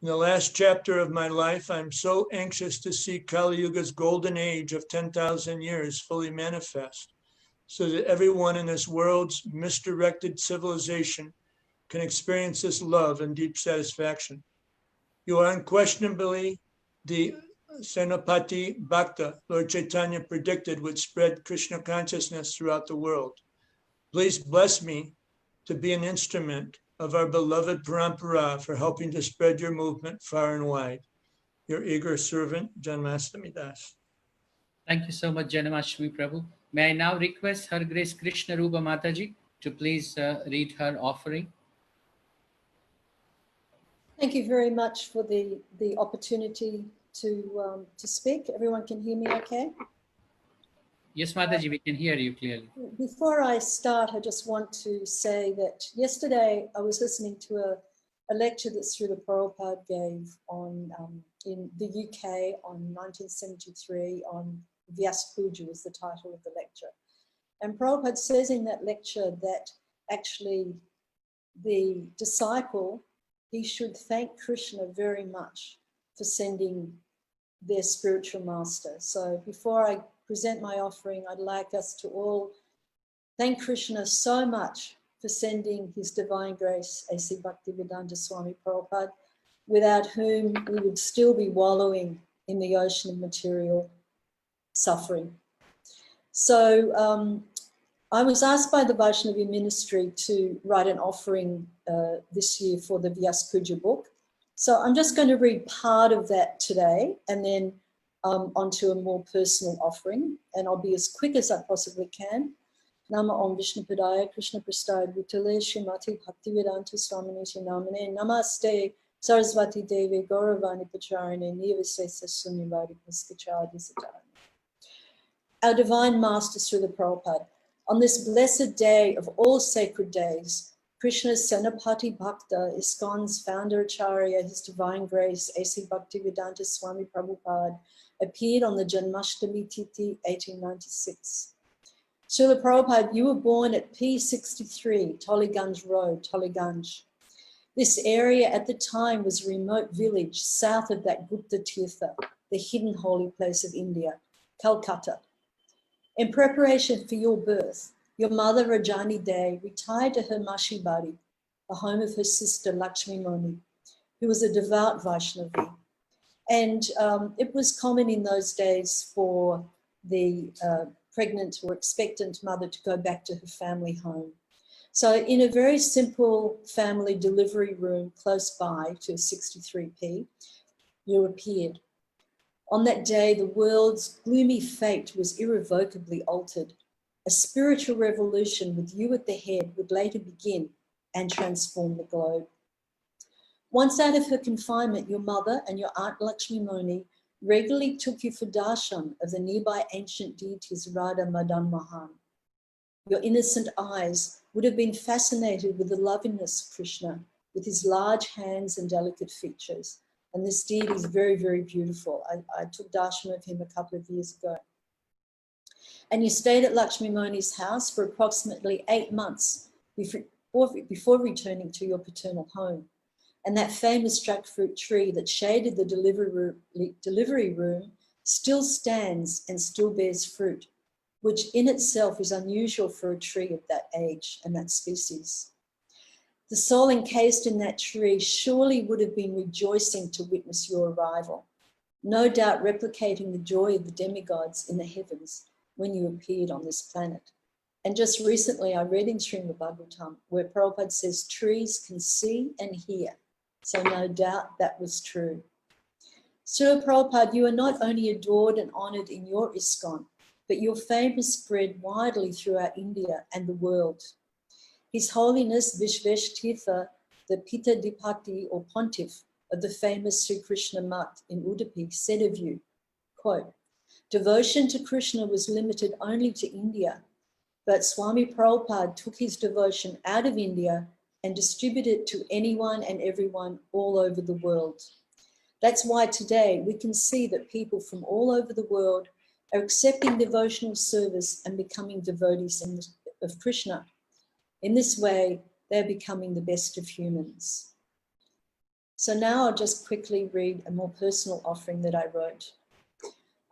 In the last chapter of my life, I'm so anxious to see Kali Yuga's golden age of 10,000 years fully manifest, so that everyone in this world's misdirected civilization can experience this love and deep satisfaction. You are unquestionably the Senapati Bhakta Lord Chaitanya predicted would spread Krishna consciousness throughout the world. Please bless me to be an instrument of our beloved Parampara for helping to spread your movement far and wide. Your eager servant, Janmastami Das.
Thank you so much, Janamashmi Prabhu. May I now request Her Grace Krishna Rupa Mataji to please read her offering.
Thank you very much for the opportunity to speak. Everyone can hear me okay?
Yes, Mataji, we can hear you clearly.
Before I start, I just want to say that yesterday I was listening to a lecture that Srila Prabhupada gave on in the UK on 1973 on Vyas Puja was the title of the lecture. And Prabhupada says in that lecture that actually the disciple, he should thank Krishna very much for sending their spiritual master. So before I present my offering, I'd like us to all thank Krishna so much for sending his divine grace, A.C. Bhaktivedanta Swami Prabhupada, without whom we would still be wallowing in the ocean of material suffering. So I was asked by the Vaishnavi ministry to write an offering this year for the Vyas Puja book. So I'm just going to read part of that today and then onto a more personal offering, and I'll be as quick as I possibly can. Nama Om Vishnu Padaya Krishna Prastaya Bhutale Srimati Bhaktivedanta Swaminiti Namane Namaste Sarasvati Devi Gauravani Pacharine Nivasesa Sunyavadi Paskachadi Satani. Our Divine Master Srila Prabhupada, on this blessed day of all sacred days, Krishna's Senapati Bhakta, ISKCON's founder Acharya, His Divine Grace, A.C. Bhaktivedanta Swami Prabhupada, appeared on the Janmashtami Tithi 1896. Srila Prabhupada, you were born at P63, Tollygunge Road, Tollygunge. This area at the time was a remote village south of that Gupta Tirtha, the hidden holy place of India, Calcutta. In preparation for your birth, your mother Rajani Dey retired to her Mashibari, the home of her sister Lakshmi Moni, who was a devout Vaishnavi. And it was common in those days for the pregnant or expectant mother to go back to her family home. So in a very simple family delivery room close by to 63P, you appeared. On that day, the world's gloomy fate was irrevocably altered. A spiritual revolution with you at the head would later begin and transform the globe. Once out of her confinement, your mother and your aunt Lakshmi Moni regularly took you for darshan of the nearby ancient deities Radha Madan Mohan. Your innocent eyes would have been fascinated with the loveliness of Krishna, with his large hands and delicate features. And this deity is very, very beautiful. I took darshan of him a couple of years ago. And you stayed at Lakshmi Moni's house for approximately 8 months before returning to your paternal home. And that famous jackfruit tree that shaded the delivery room still stands and still bears fruit, which in itself is unusual for a tree of that age and that species. The soul encased in that tree surely would have been rejoicing to witness your arrival, no doubt replicating the joy of the demigods in the heavens when you appeared on this planet. And just recently I read in Srimad Bhagavatam where Prabhupada says trees can see and hear. So no doubt that was true. Srila Prabhupada, you are not only adored and honoured in your ISKCON, but your fame has spread widely throughout India and the world. His Holiness Vishveshtirtha, the Pitadipati or Pontiff of the famous Sri Krishna Math in Udupi, said of you, quote, devotion to Krishna was limited only to India, but Swami Prabhupada took his devotion out of India and distributed it to anyone and everyone all over the world. That's why today we can see that people from all over the world are accepting devotional service and becoming devotees of Krishna. In this way, they're becoming the best of humans. So now I'll just quickly read a more personal offering that I wrote.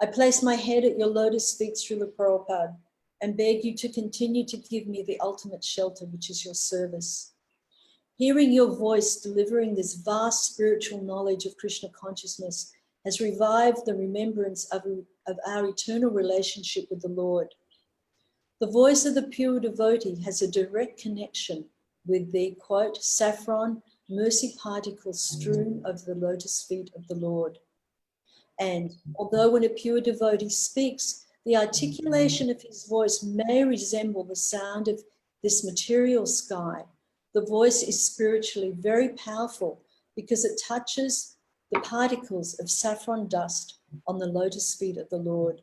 I place my head at your lotus feet, Srila Prabhupada, and beg you to continue to give me the ultimate shelter, which is your service. Hearing your voice delivering this vast spiritual knowledge of Krishna consciousness has revived the remembrance of our eternal relationship with the Lord. The voice of the pure devotee has a direct connection with the, quote, saffron mercy particles strewn over the lotus feet of the Lord. And although when a pure devotee speaks, the articulation of his voice may resemble the sound of this material sky, the voice is spiritually very powerful because it touches the particles of saffron dust on the lotus feet of the Lord.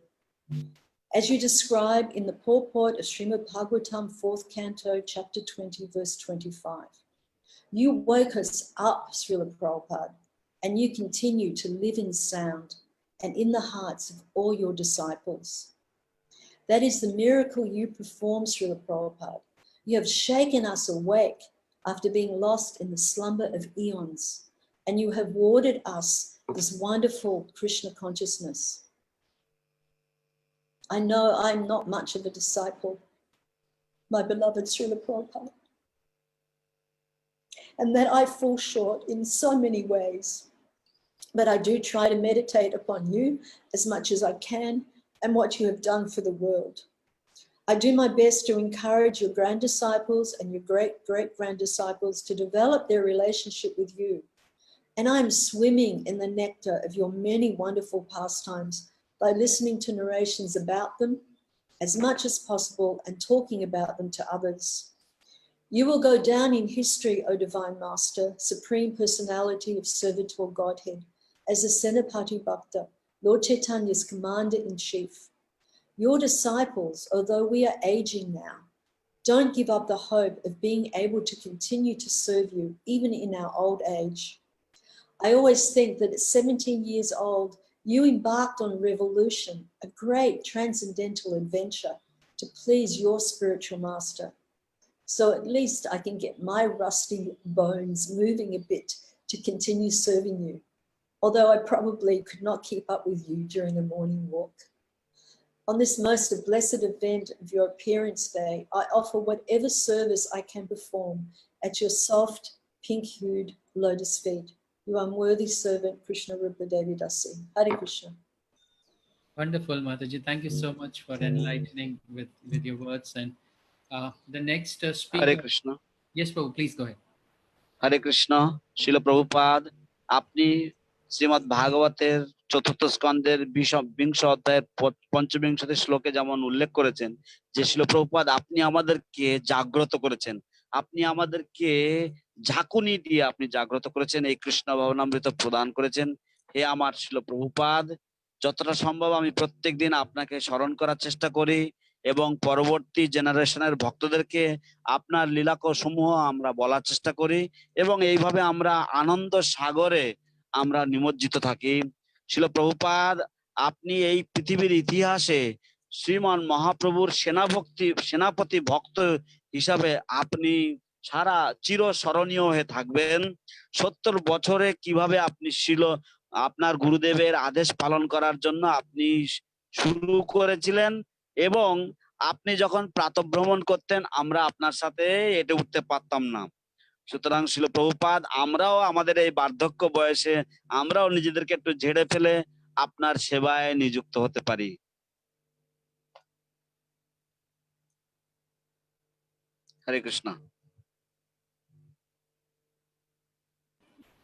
As you describe in the purport of Srimad Bhagavatam, 4th Canto, chapter 20, verse 25. You woke us up, Srila Prabhupada, and you continue to live in sound and in the hearts of all your disciples. That is the miracle you perform, Srila Prabhupada. You have shaken us awake after being lost in the slumber of eons, and you have warded us this wonderful Krishna consciousness. I know I'm not much of a disciple, my beloved Srila Prabhupada, and that I fall short in so many ways. But I do try to meditate upon you as much as I can and what you have done for the world. I do my best to encourage your grand disciples and your great-great-grand disciples to develop their relationship with you. And I'm swimming in the nectar of your many wonderful pastimes by listening to narrations about them as much as possible and talking about them to others. You will go down in history, O Divine Master, Supreme Personality of Servitor Godhead, as a Senapati Bhakta, Lord Chaitanya's Commander-in-Chief. Your disciples, although we are aging now, don't give up the hope of being able to continue to serve you even in our old age. I always think that at 17 years old, you embarked on a revolution, a great transcendental adventure to please your spiritual master. So at least I can get my rusty bones moving a bit to continue serving you, although I probably could not keep up with you during a morning walk. On this most blessed event of your appearance day, I offer whatever service I can perform at your soft, pink-hued lotus feet. You unworthy servant, Krishna Rupa Devi Dasi. Hare Krishna.
Wonderful, Mataji. Thank you so much for enlightening with your words. And the next speaker.
Hare Krishna.
Yes, Prabhu, please go ahead.
Hare Krishna, Srila Prabhupada, আপনি শ্রীমদ্ ভাগবতের চতুর্থ স্কন্ধের 20 অধ্যায়ের 25 শ্লোকে যেমন উল্লেখ করেছেন যে শ্রীল প্রভুপাদ আপনি আমাদেরকে জাগ্রত করেছেন, আপনি আমাদেরকে ঝাঁকুনি দিয়ে আপনি জাগ্রত করেছেন, এই কৃষ্ণ ভাবনামৃত প্রদান করেছেন। হে আমার শ্রীল প্রভুপাদ, যতটা সম্ভব আমি প্রত্যেকদিন আপনাকে স্মরণ করার চেষ্টা করি এবং পরবর্তী জেনারেশনের ভক্তদেরকে আপনার লীলাক সমূহ আমরা বলার চেষ্টা করি এবং এইভাবে আমরা আনন্দ সাগরে আমরা নিমজ্জিত থাকি। শিল প্রভুপাদ, আপনি এই পৃথিবীর ইতিহাসে শ্রীমান মহাপ্রভুর সেনাপতি ভক্ত হিসাবে আপনি সারা চিরস্মরণীয় হয়ে থাকবেন। 70 বছরে কিভাবে আপনি আপনার গুরুদেবের আদেশ পালন করার জন্য আপনি শুরু করেছিলেন এবং আপনি যখন প্রাতঃভ্রমণ করতেন আমরা আপনার সাথে হেঁটে উঠতে পারতাম না। সুতরাং শিল প্রভুপাদ, আমরাও আমাদের এই বার্ধক্য বয়সে আমরাও নিজেদেরকে একটু ঝেড়ে ফেলে আপনার সেবায় নিযুক্ত হতে পারি। হরে Krishna.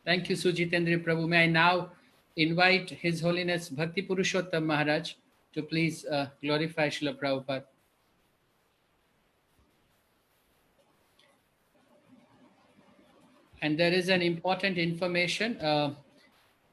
Thank you, Sujitendra Prabhu. May I now invite His Holiness Bhakti Purushottam Maharaj to please glorify Srila Prabhupada. And there is an important information.